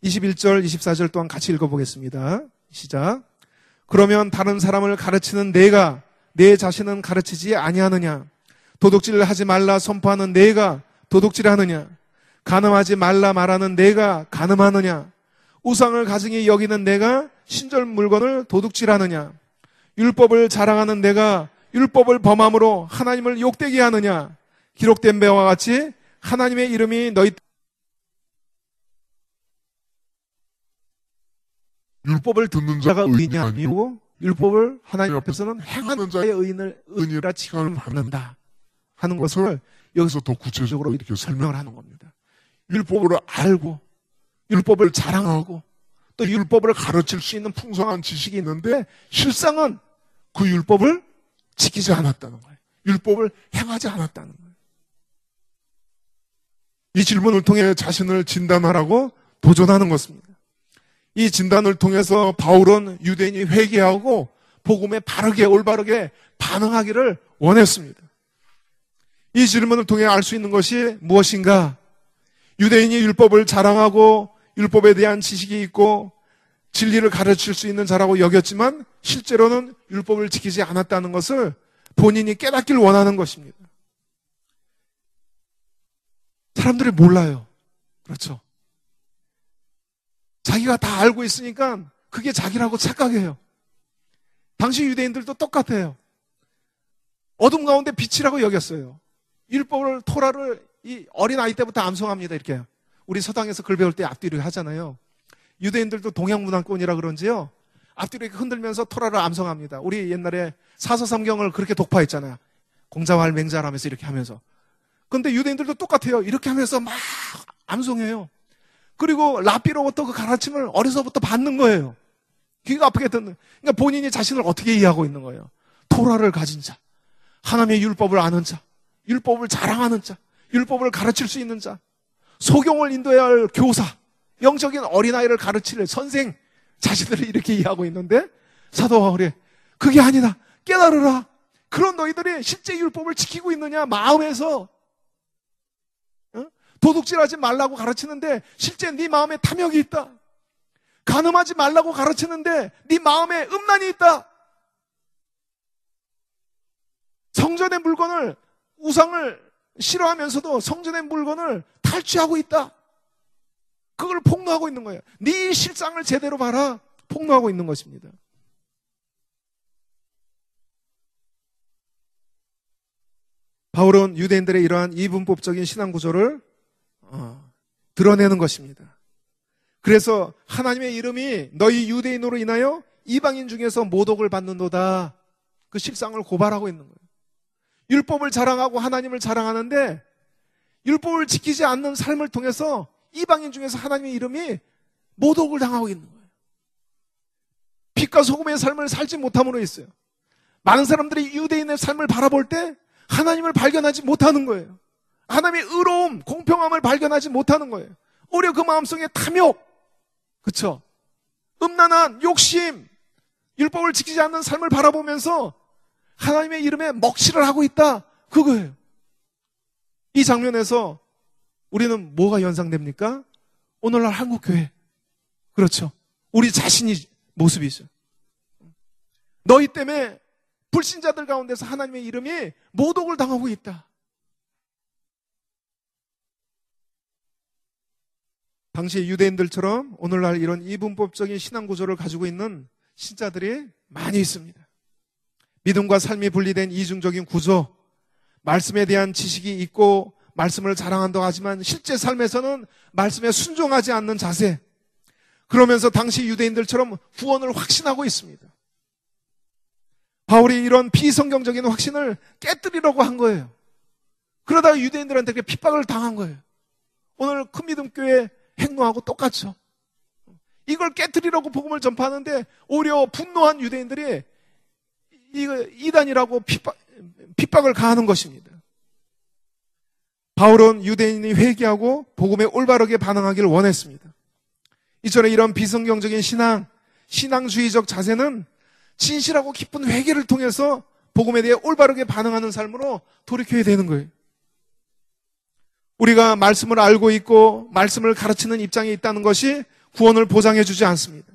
21절, 24절 또한 같이 읽어보겠습니다. 시작. 그러면 다른 사람을 가르치는 내가 내 자신은 가르치지 아니하느냐? 도둑질을 하지 말라 선포하는 내가 도둑질하느냐? 간음하지 말라 말하는 내가 간음하느냐? 우상을 가증히 여기는 내가 신절 물건을 도둑질하느냐? 율법을 자랑하는 내가 율법을 범함으로 하나님을 욕되게 하느냐? 기록된 바와 같이 하나님의 이름이 너희 율법을 듣는 자가 의인이 아니고 율법을 하나님 앞에서는 행하는 자의 의인이라 칭함을 받는다 하는 것을 여기서 더 구체적으로 이렇게 설명을 하는 겁니다. 율법을 알고 율법을 자랑하고 또 율법을 가르칠 수 있는 풍성한 지식이 있는데 실상은 그 율법을 지키지 않았다는 거예요. 율법을 행하지 않았다는 거예요. 이 질문을 통해 자신을 진단하라고 도전하는 것입니다. 이 진단을 통해서 바울은 유대인이 회개하고 복음에 바르게 올바르게 반응하기를 원했습니다. 이 질문을 통해 알 수 있는 것이 무엇인가? 유대인이 율법을 자랑하고 율법에 대한 지식이 있고 진리를 가르칠 수 있는 자라고 여겼지만 실제로는 율법을 지키지 않았다는 것을 본인이 깨닫길 원하는 것입니다. 사람들이 몰라요. 그렇죠. 자기가 다 알고 있으니까 그게 자기라고 착각해요. 당시 유대인들도 똑같아요. 어둠 가운데 빛이라고 여겼어요. 율법을, 토라를 이 어린 아이 때부터 암송합니다. 이렇게 우리 서당에서 글 배울 때 앞뒤로 하잖아요. 유대인들도 동양문화권이라 그런지요. 앞뒤로 이렇게 흔들면서 토라를 암송합니다. 우리 옛날에 사서삼경을 그렇게 독파했잖아요. 공자왈 맹자라면서 이렇게 하면서. 그런데 유대인들도 똑같아요. 이렇게 하면서 막 암송해요. 그리고 라삐로부터 그 가르침을 어려서부터 받는 거예요. 귀가 아프게 듣는. 그러니까 본인이 자신을 어떻게 이해하고 있는 거예요. 토라를 가진 자, 하나님의 율법을 아는 자, 율법을 자랑하는 자, 율법을 가르칠 수 있는 자, 소경을 인도해야 할 교사, 영적인 어린아이를 가르칠 선생, 자신들을 이렇게 이해하고 있는데 사도 바울이 그게 아니다. 깨달으라. 그런 너희들이 실제 율법을 지키고 있느냐? 마음에서 도둑질하지 말라고 가르치는데 실제 네 마음에 탐욕이 있다. 간음하지 말라고 가르치는데 네 마음에 음란이 있다. 성전의 물건을, 우상을 싫어하면서도 성전의 물건을 탈취하고 있다. 그걸 폭로하고 있는 거예요. 네 실상을 제대로 봐라. 폭로하고 있는 것입니다. 바울은 유대인들의 이러한 이분법적인 신앙 구조를 드러내는 것입니다. 그래서 하나님의 이름이 너희 유대인으로 인하여 이방인 중에서 모독을 받는도다. 그 실상을 고발하고 있는 거예요. 율법을 자랑하고 하나님을 자랑하는데 율법을 지키지 않는 삶을 통해서 이방인 중에서 하나님의 이름이 모독을 당하고 있는 거예요. 빛과 소금의 삶을 살지 못함으로 있어요. 많은 사람들이 유대인의 삶을 바라볼 때 하나님을 발견하지 못하는 거예요. 하나님의 의로움, 공평함을 발견하지 못하는 거예요. 오히려 그 마음속에 탐욕, 그쵸? 음란한 욕심, 율법을 지키지 않는 삶을 바라보면서 하나님의 이름에 먹칠을 하고 있다. 그거예요. 이 장면에서 우리는 뭐가 연상됩니까? 오늘날 한국교회. 그렇죠. 우리 자신이 모습이죠. 너희 때문에 불신자들 가운데서 하나님의 이름이 모독을 당하고 있다. 당시 유대인들처럼 오늘날 이런 이분법적인 신앙 구조를 가지고 있는 신자들이 많이 있습니다. 믿음과 삶이 분리된 이중적인 구조, 말씀에 대한 지식이 있고 말씀을 자랑한다고 하지만 실제 삶에서는 말씀에 순종하지 않는 자세, 그러면서 당시 유대인들처럼 구원을 확신하고 있습니다. 바울이 이런 비성경적인 확신을 깨뜨리려고 한 거예요. 그러다가 유대인들한테 핍박을 당한 거예요. 오늘 큰 믿음 교회 행동하고 똑같죠. 이걸 깨뜨리려고 복음을 전파하는데 오히려 분노한 유대인들이 이단이라고 핍박을 가하는 것입니다. 바울은 유대인이 회개하고 복음에 올바르게 반응하기를 원했습니다. 이전에 이런 비성경적인 신앙주의적 자세는 진실하고 깊은 회개를 통해서 복음에 대해 올바르게 반응하는 삶으로 돌이켜야 되는 거예요. 우리가 말씀을 알고 있고 말씀을 가르치는 입장에 있다는 것이 구원을 보장해 주지 않습니다.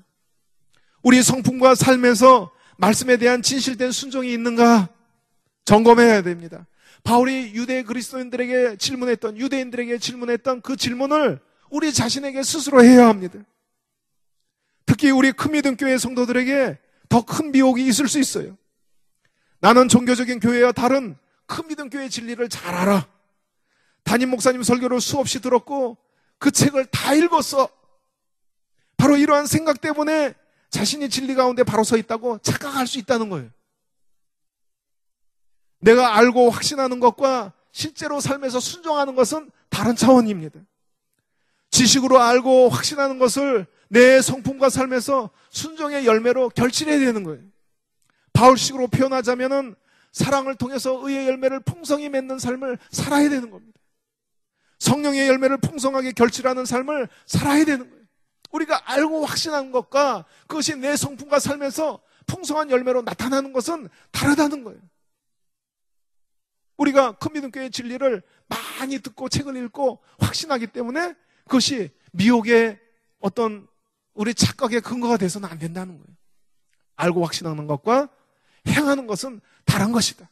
우리 성품과 삶에서 말씀에 대한 진실된 순종이 있는가 점검해야 됩니다. 바울이 유대 그리스도인들에게 유대인들에게 질문했던 그 질문을 우리 자신에게 스스로 해야 합니다. 특히 우리 큰 믿음 교회 성도들에게 더 큰 미혹이 있을 수 있어요. 나는 종교적인 교회와 다른 큰 믿음 교회의 진리를 잘 알아. 담임 목사님 설교를 수없이 들었고 그 책을 다 읽었어. 바로 이러한 생각 때문에 자신이 진리 가운데 바로 서 있다고 착각할 수 있다는 거예요. 내가 알고 확신하는 것과 실제로 삶에서 순종하는 것은 다른 차원입니다. 지식으로 알고 확신하는 것을 내 성품과 삶에서 순종의 열매로 결실해야 되는 거예요. 바울식으로 표현하자면은 사랑을 통해서 의의 열매를 풍성히 맺는 삶을 살아야 되는 겁니다. 성령의 열매를 풍성하게 결실하는 삶을 살아야 되는 거예요. 우리가 알고 확신하는 것과 그것이 내 성품과 삶에서 풍성한 열매로 나타나는 것은 다르다는 거예요. 우리가 큰 믿음교회의 진리를 많이 듣고 책을 읽고 확신하기 때문에 그것이 미혹의 어떤 우리 착각의 근거가 돼서는 안 된다는 거예요. 알고 확신하는 것과 행하는 것은 다른 것이다.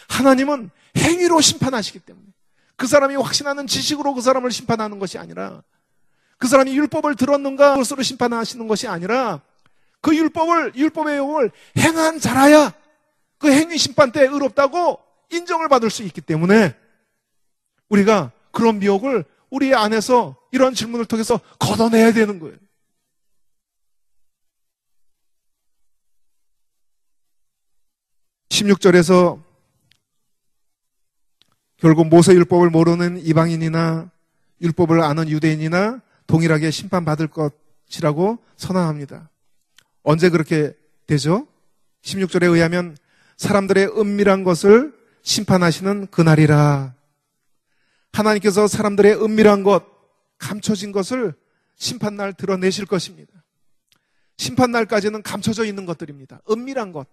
하나님은 행위로 심판하시기 때문에 그 사람이 확신하는 지식으로 그 사람을 심판하는 것이 아니라 그 사람이 율법을 들었는가 그것으로 심판하시는 것이 아니라 그 율법의 용을 행한 자라야 그 행위 심판 때 의롭다고 인정을 받을 수 있기 때문에 우리가 그런 미혹을 우리 안에서 이런 질문을 통해서 걷어내야 되는 거예요. (16절에서) 결국 모세율법을 모르는 이방인이나 율법을 아는 유대인이나 동일하게 심판받을 것이라고 선언합니다. 언제 그렇게 되죠? 16절에 의하면 사람들의 은밀한 것을 심판하시는 그날이라. 하나님께서 사람들의 은밀한 것, 감춰진 것을 심판날 드러내실 것입니다. 심판날까지는 감춰져 있는 것들입니다. 은밀한 것.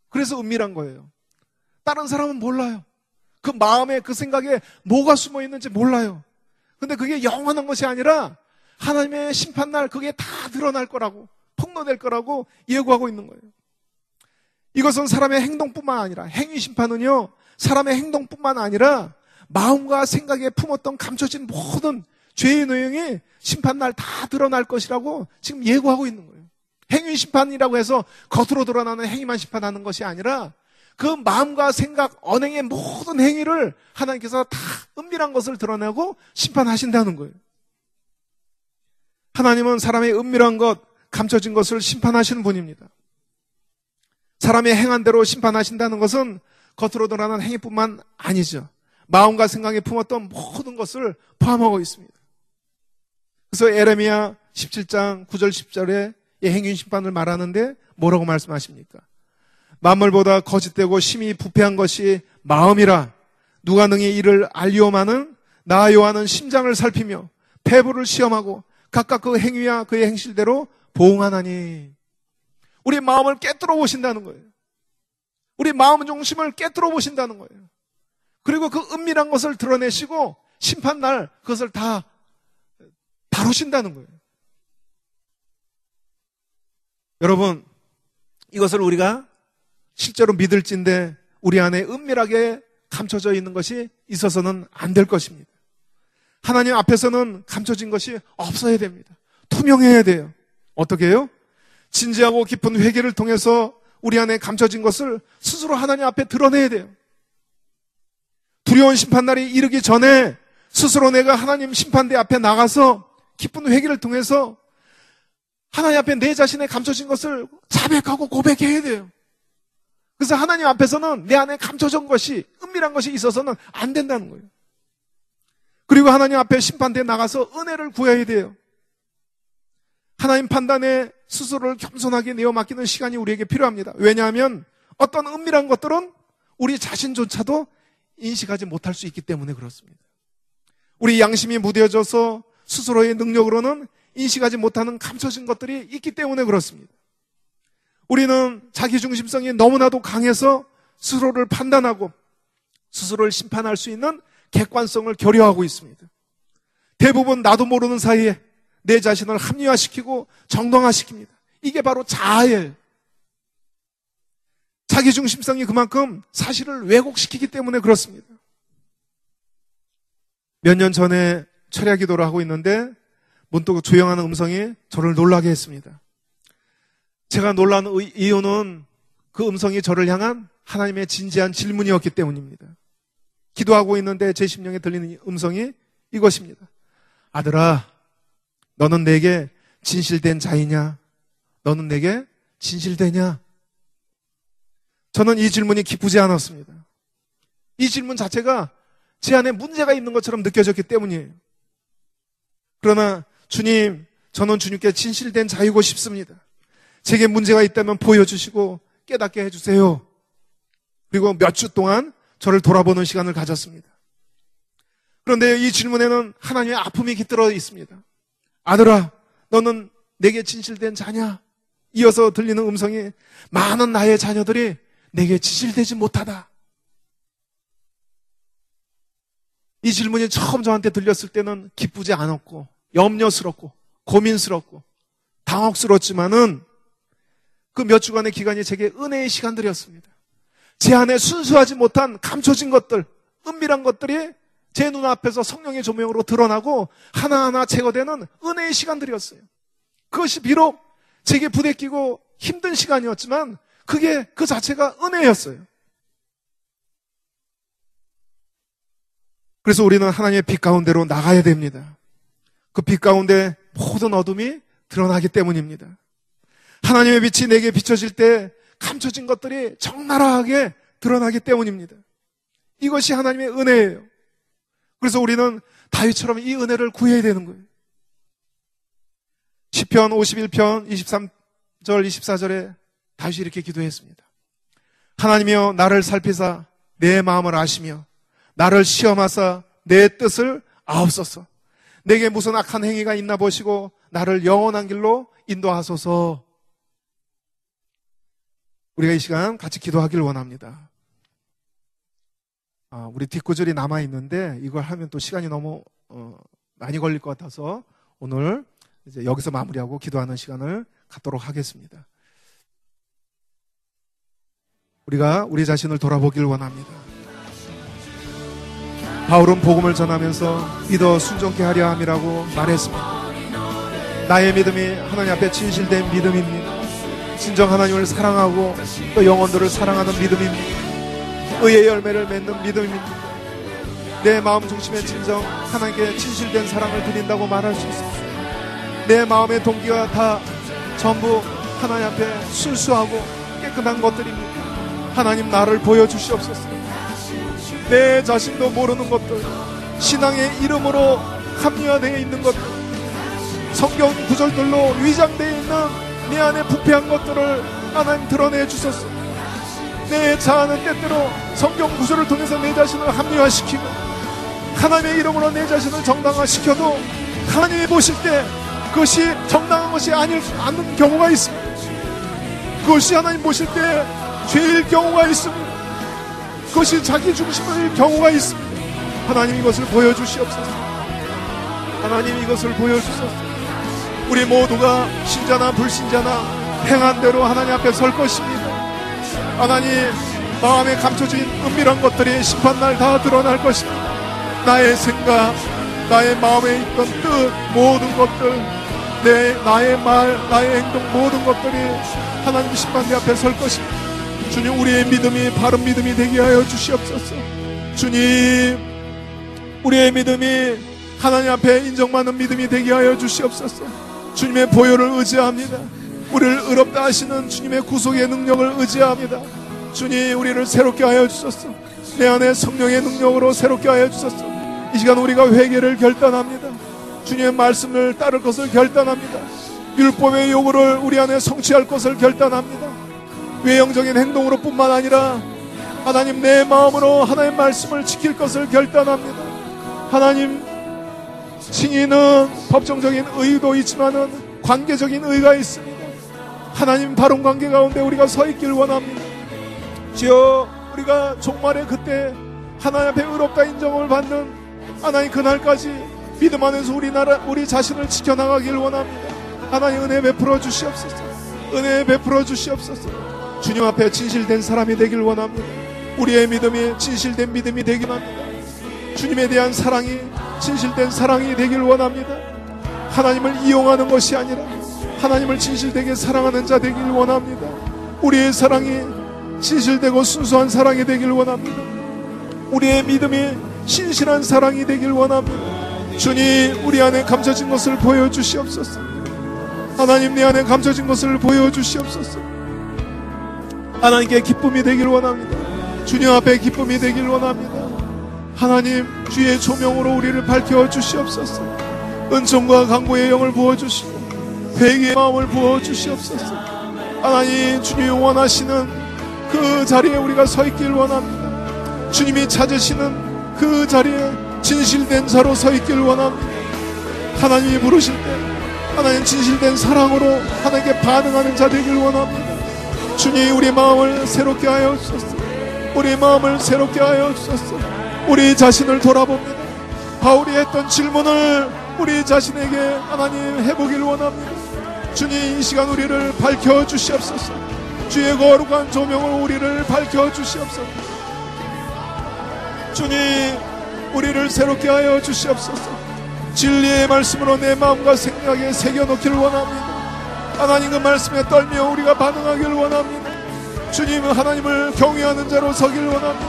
그래서 은밀한 거예요. 다른 사람은 몰라요. 그 마음에 그 생각에 뭐가 숨어 있는지 몰라요. 근데 그게 영원한 것이 아니라 하나님의 심판날 그게 다 드러날 거라고, 폭로될 거라고 예고하고 있는 거예요. 이것은 사람의 행동뿐만 아니라, 행위 심판은요, 사람의 행동뿐만 아니라 마음과 생각에 품었던 감춰진 모든 죄의 내용이 심판날 다 드러날 것이라고 지금 예고하고 있는 거예요. 행위 심판이라고 해서 겉으로 드러나는 행위만 심판하는 것이 아니라 그 마음과 생각, 언행의 모든 행위를 하나님께서 다 은밀한 것을 드러내고 심판하신다는 거예요. 하나님은 사람의 은밀한 것, 감춰진 것을 심판하시는 분입니다. 사람의 행한 대로 심판하신다는 것은 겉으로 드러나는 행위뿐만 아니죠. 마음과 생각에 품었던 모든 것을 포함하고 있습니다. 그래서 에레미야 17장 9절 10절에 이 행위 심판을 말하는데 뭐라고 말씀하십니까? 만물보다 거짓되고 심히 부패한 것이 마음이라. 누가 능히 이를 알리오마는 나 여호와는 심장을 살피며 폐부를 시험하고 각각 그 행위와 그의 행실대로 보응 하나님, 우리 마음을 깨뜨려 보신다는 거예요. 우리 마음 중심을 깨뜨려 보신다는 거예요. 그리고 그 은밀한 것을 드러내시고 심판날 그것을 다 다루신다는 거예요. 여러분, 이것을 우리가 실제로 믿을진데 우리 안에 은밀하게 감춰져 있는 것이 있어서는 안 될 것입니다. 하나님 앞에서는 감춰진 것이 없어야 됩니다. 투명해야 돼요. 어떻게 해요? 진지하고 깊은 회개를 통해서 우리 안에 감춰진 것을 스스로 하나님 앞에 드러내야 돼요. 두려운 심판날이 이르기 전에 스스로 내가 하나님 심판대 앞에 나가서 깊은 회개를 통해서 하나님 앞에 내 자신의 감춰진 것을 자백하고 고백해야 돼요. 그래서 하나님 앞에서는 내 안에 감춰진 것이, 은밀한 것이 있어서는 안 된다는 거예요. 그리고 하나님 앞에 심판대에 나가서 은혜를 구해야 돼요. 하나님 판단에 스스로를 겸손하게 내어 맡기는 시간이 우리에게 필요합니다. 왜냐하면 어떤 은밀한 것들은 우리 자신조차도 인식하지 못할 수 있기 때문에 그렇습니다. 우리 양심이 무뎌져서 스스로의 능력으로는 인식하지 못하는 감춰진 것들이 있기 때문에 그렇습니다. 우리는 자기중심성이 너무나도 강해서 스스로를 판단하고 스스로를 심판할 수 있는 객관성을 결여하고 있습니다. 대부분 나도 모르는 사이에 내 자신을 합리화시키고 정당화시킵니다. 이게 바로 자아예요. 자기중심성이 그만큼 사실을 왜곡시키기 때문에 그렇습니다. 몇 년 전에 철야 기도를 하고 있는데 문득 조용하는 음성이 저를 놀라게 했습니다. 제가 놀란 이유는 그 음성이 저를 향한 하나님의 진지한 질문이었기 때문입니다. 기도하고 있는데 제 심령에 들리는 음성이 이것입니다. 아들아, 너는 내게 진실된 자이냐? 너는 내게 진실되냐? 저는 이 질문이 기쁘지 않았습니다. 이 질문 자체가 제 안에 문제가 있는 것처럼 느껴졌기 때문이에요. 그러나 주님, 저는 주님께 진실된 자이고 싶습니다. 제게 문제가 있다면 보여주시고 깨닫게 해주세요. 그리고 몇 주 동안 저를 돌아보는 시간을 가졌습니다. 그런데 이 질문에는 하나님의 아픔이 깃들어 있습니다. 아들아, 너는 내게 진실된 자냐? 이어서 들리는 음성이 많은 나의 자녀들이 내게 진실되지 못하다. 이 질문이 처음 저한테 들렸을 때는 기쁘지 않았고 염려스럽고 고민스럽고 당혹스럽지만은 그 몇 주간의 기간이 제게 은혜의 시간들이었습니다. 제 안에 순수하지 못한 감춰진 것들, 은밀한 것들이 제 눈앞에서 성령의 조명으로 드러나고 하나하나 제거되는 은혜의 시간들이었어요. 그것이 비록 제게 부대끼고 힘든 시간이었지만 그게 그 자체가 은혜였어요. 그래서 우리는 하나님의 빛 가운데로 나가야 됩니다. 그 빛 가운데 모든 어둠이 드러나기 때문입니다. 하나님의 빛이 내게 비춰질 때 감춰진 것들이 적나라하게 드러나기 때문입니다. 이것이 하나님의 은혜예요. 그래서 우리는 다윗처럼 이 은혜를 구해야 되는 거예요. 시편 51편 23절 24절에 다윗이 이렇게 기도했습니다. 하나님이여 나를 살피사 내 마음을 아시며 나를 시험하사 내 뜻을 아옵소서. 내게 무슨 악한 행위가 있나 보시고 나를 영원한 길로 인도하소서. 우리가 이 시간 같이 기도하기를 원합니다. 우리 뒷구절이 남아있는데 이걸 하면 또 시간이 너무 많이 걸릴 것 같아서 오늘 이제 여기서 마무리하고 기도하는 시간을 갖도록 하겠습니다. 우리가 우리 자신을 돌아보기를 원합니다. 바울은 복음을 전하면서 믿어 순종케 하려 함이라고 말했습니다. 나의 믿음이 하나님 앞에 진실된 믿음입니다. 진정 하나님을 사랑하고 또 영혼들을 사랑하는 믿음입니다. 의의 열매를 맺는 믿음입니다. 내 마음 중심에 진정 하나님께 진실된 사랑을 드린다고 말할 수 있습니다. 내 마음의 동기가 다 전부 하나님 앞에 순수하고 깨끗한 것들입니다. 하나님 나를 보여주시옵소서. 내 자신도 모르는 것들, 신앙의 이름으로 합리화되어 있는 것들, 성경 구절들로 위장되어 있는 내 안에 부패한 것들을 하나님 드러내 주소서. 내 자아는 때때로 성경 구절을 통해서 내 자신을 합리화시키고 하나님의 이름으로 내 자신을 정당화시켜도 하나님이 보실 때 그것이 정당한 것이 않은 경우가 있습니다. 그것이 하나님 보실 때 죄일 경우가 있습니다. 그것이 자기 중심일 경우가 있습니다. 하나님 이것을 보여주시옵소서. 하나님 이것을 보여주소서. 우리 모두가 신자나 불신자나 행한 대로 하나님 앞에 설 것입니다. 하나님 마음에 감춰진 은밀한 것들이 심판날 다 드러날 것입니다. 나의 생각, 나의 마음에 있던 뜻, 모든 것들, 나의 말, 나의 행동 모든 것들이 하나님 심판대 앞에 설 것입니다. 주님, 우리의 믿음이 바른 믿음이 되게 하여 주시옵소서. 주님, 우리의 믿음이 하나님 앞에 인정받는 믿음이 되게 하여 주시옵소서. 주님의 보혈을 의지합니다. 우리를 의롭다 하시는 주님의 구속의 능력을 의지합니다. 주님, 우리를 새롭게 하여 주소서. 내 안에 성령의 능력으로 새롭게 하여 주소서. 이 시간 우리가 회개를 결단합니다. 주님의 말씀을 따를 것을 결단합니다. 율법의 요구를 우리 안에 성취할 것을 결단합니다. 외형적인 행동으로 뿐만 아니라 하나님 내 마음으로 하나님의 말씀을 지킬 것을 결단합니다. 하나님, 칭의는 법정적인 의도 있지만은 관계적인 의가 있습니다. 하나님 바른 관계 가운데 우리가 서 있길 원합니다. 주여, 우리가 종말의 그때 하나님 앞에 의롭다 인정을 받는 하나님 그날까지 믿음 안에서 우리 자신을 지켜나가길 원합니다. 하나님 은혜 베풀어 주시옵소서. 은혜 베풀어 주시옵소서. 주님 앞에 진실된 사람이 되길 원합니다. 우리의 믿음이 진실된 믿음이 되길 원합니다. 주님에 대한 사랑이 진실된 사랑이 되길 원합니다. 하나님을 이용하는 것이 아니라 하나님을 진실되게 사랑하는 자 되길 원합니다. 우리의 사랑이 진실되고 순수한 사랑이 되길 원합니다. 우리의 믿음이 신실한 사랑이 되길 원합니다. 주님, 우리 안에 감춰진 것을 보여주시옵소서. 하나님, 내 안에 감춰진 것을 보여주시옵소서. 하나님께 기쁨이 되길 원합니다. 주님 앞에 기쁨이 되길 원합니다. 하나님, 주의 조명으로 우리를 밝혀주시옵소서. 은총과 강구의 영을 부어주시고 회개의 마음을 부어주시옵소서. 하나님, 주님이 원하시는 그 자리에 우리가 서 있길 원합니다. 주님이 찾으시는 그 자리에 진실된 자로 서 있길 원합니다. 하나님이 부르실 때 하나님 진실된 사랑으로 하나님께 반응하는 자 되길 원합니다. 주님, 우리 마음을 새롭게 하여 주소서. 우리 마음을 새롭게 하여 주소서. 우리 자신을 돌아봅니다. 바울이 했던 질문을 우리 자신에게 하나님 해보길 원합니다. 주님, 이 시간 우리를 밝혀주시옵소서. 주의 거룩한 조명으로 우리를 밝혀주시옵소서. 주님, 우리를 새롭게 하여 주시옵소서. 진리의 말씀으로 내 마음과 생각에 새겨놓기를 원합니다. 하나님 그 말씀에 떨며 우리가 반응하기를 원합니다. 주님은 하나님을 경외하는 자로 서길 원합니다.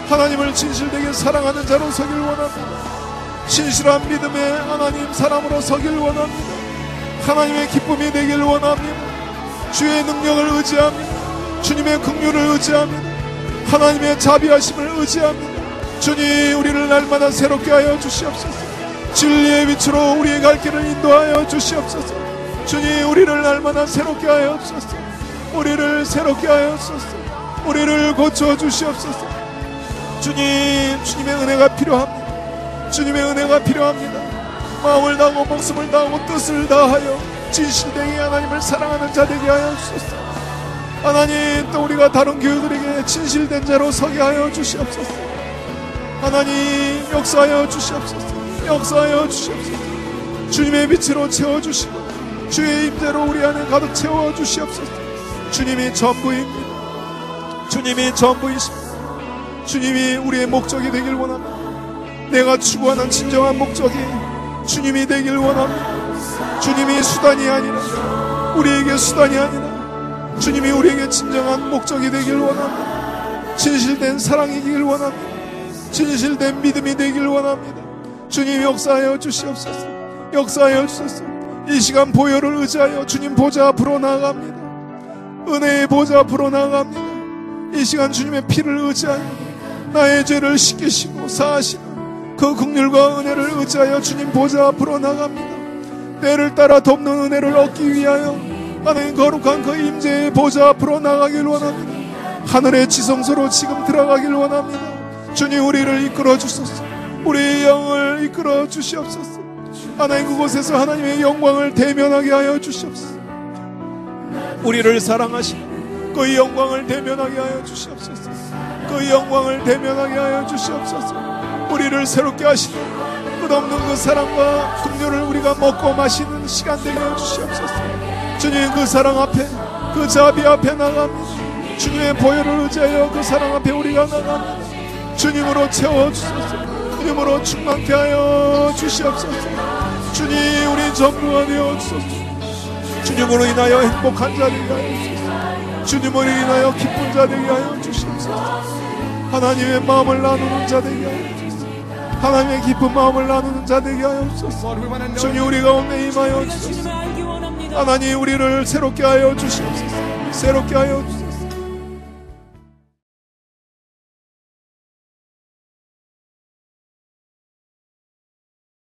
하나님을 진실되게 사랑하는 자로 서길 원합니다. 신실한 믿음의 하나님 사람으로 서길 원합니다. 하나님의 기쁨이 되길 원합니다. 주의 능력을 의지합니다. 주님의 긍휼을 의지합니다. 하나님의 자비하심을 의지합니다. 주님, 우리를 날마다 새롭게 하여 주시옵소서. 진리의 빛으로 우리의 갈 길을 인도하여 주시옵소서. 주님, 우리를 날마다 새롭게 하여 주소서. 우리를 새롭게 하여 주소서. 우리를 고쳐 주시옵소서. 주님, 주님의 은혜가 필요합니다. 주님의 은혜가 필요합니다. 마음을 다하고 목숨을 다하고 뜻을 다하여 진실되게 하나님을 사랑하는 자 되게 하여 주소서. 하나님, 또 우리가 다른 교우들에게 진실된 자로 서게 하여 주시옵소서. 하나님, 역사하여 주시옵소서. 역사하여 주시옵소서. 주님의 빛으로 채워주시고 주의 임재로 우리 안에 가득 채워주시옵소서. 주님이 전부입니다. 주님이 전부이십니다. 주님이 우리의 목적이 되길 원합니다. 내가 추구하는 진정한 목적이 주님이 되길 원합니다. 주님이 수단이 아니라, 우리에게 수단이 아니라 주님이 우리에게 진정한 목적이 되길 원합니다. 진실된 사랑이길 원합니다. 진실된 믿음이 되길 원합니다. 주님, 역사하여 주시옵소서. 역사하여 주소서. 이 시간 보혈을 의지하여 주님 보좌 앞으로 나아갑니다. 은혜의 보좌 앞으로 나아갑니다. 이 시간 주님의 피를 의지하여 나의 죄를 씻기시고 사하시는 그 긍휼과 은혜를 의지하여 주님 보좌 앞으로 나갑니다. 때를 따라 돕는 은혜를 얻기 위하여 하나님 거룩한 그 임재의 보좌 앞으로 나가길 원합니다. 하늘의 지성소로 지금 들어가길 원합니다. 주님, 우리를 이끌어 주소서. 우리의 영을 이끌어 주시옵소서. 하나님 그곳에서 하나님의 영광을 대면하게 하여 주시옵소서. 우리를 사랑하시고 그 영광을 대면하게 하여 주시옵소서. 그 영광을 대면하게 하여 주시옵소서. 우리를 새롭게 하시고 끝없는 그 사랑과 긍휼을 우리가 먹고 마시는 시간 되게 하여 주시옵소서. 주님 그 사랑 앞에 그 자비 앞에 나갑니다. 주님의 보혈을 의지하여 그 사랑 앞에 우리가 나갑니다. 주님으로 채워주소서. 주님으로 충만케 하여 주시옵소서. 주님 우리 전부가 되어주소서. 주님으로 인하여 행복한 자 되게 하여 주소서. 주님으로 인하여 기쁜 자 되게 하여 주시옵소서. 하나님의 마음을 나누는 자 되게 하여 주소서. 하나님의 기쁜 마음을 나누는 자 되게 하여 주소서. 주님 우리 가운데 임하여 주소서. 하나님 우리를 새롭게 하여 주시옵소서. 새롭게 하여 주소서.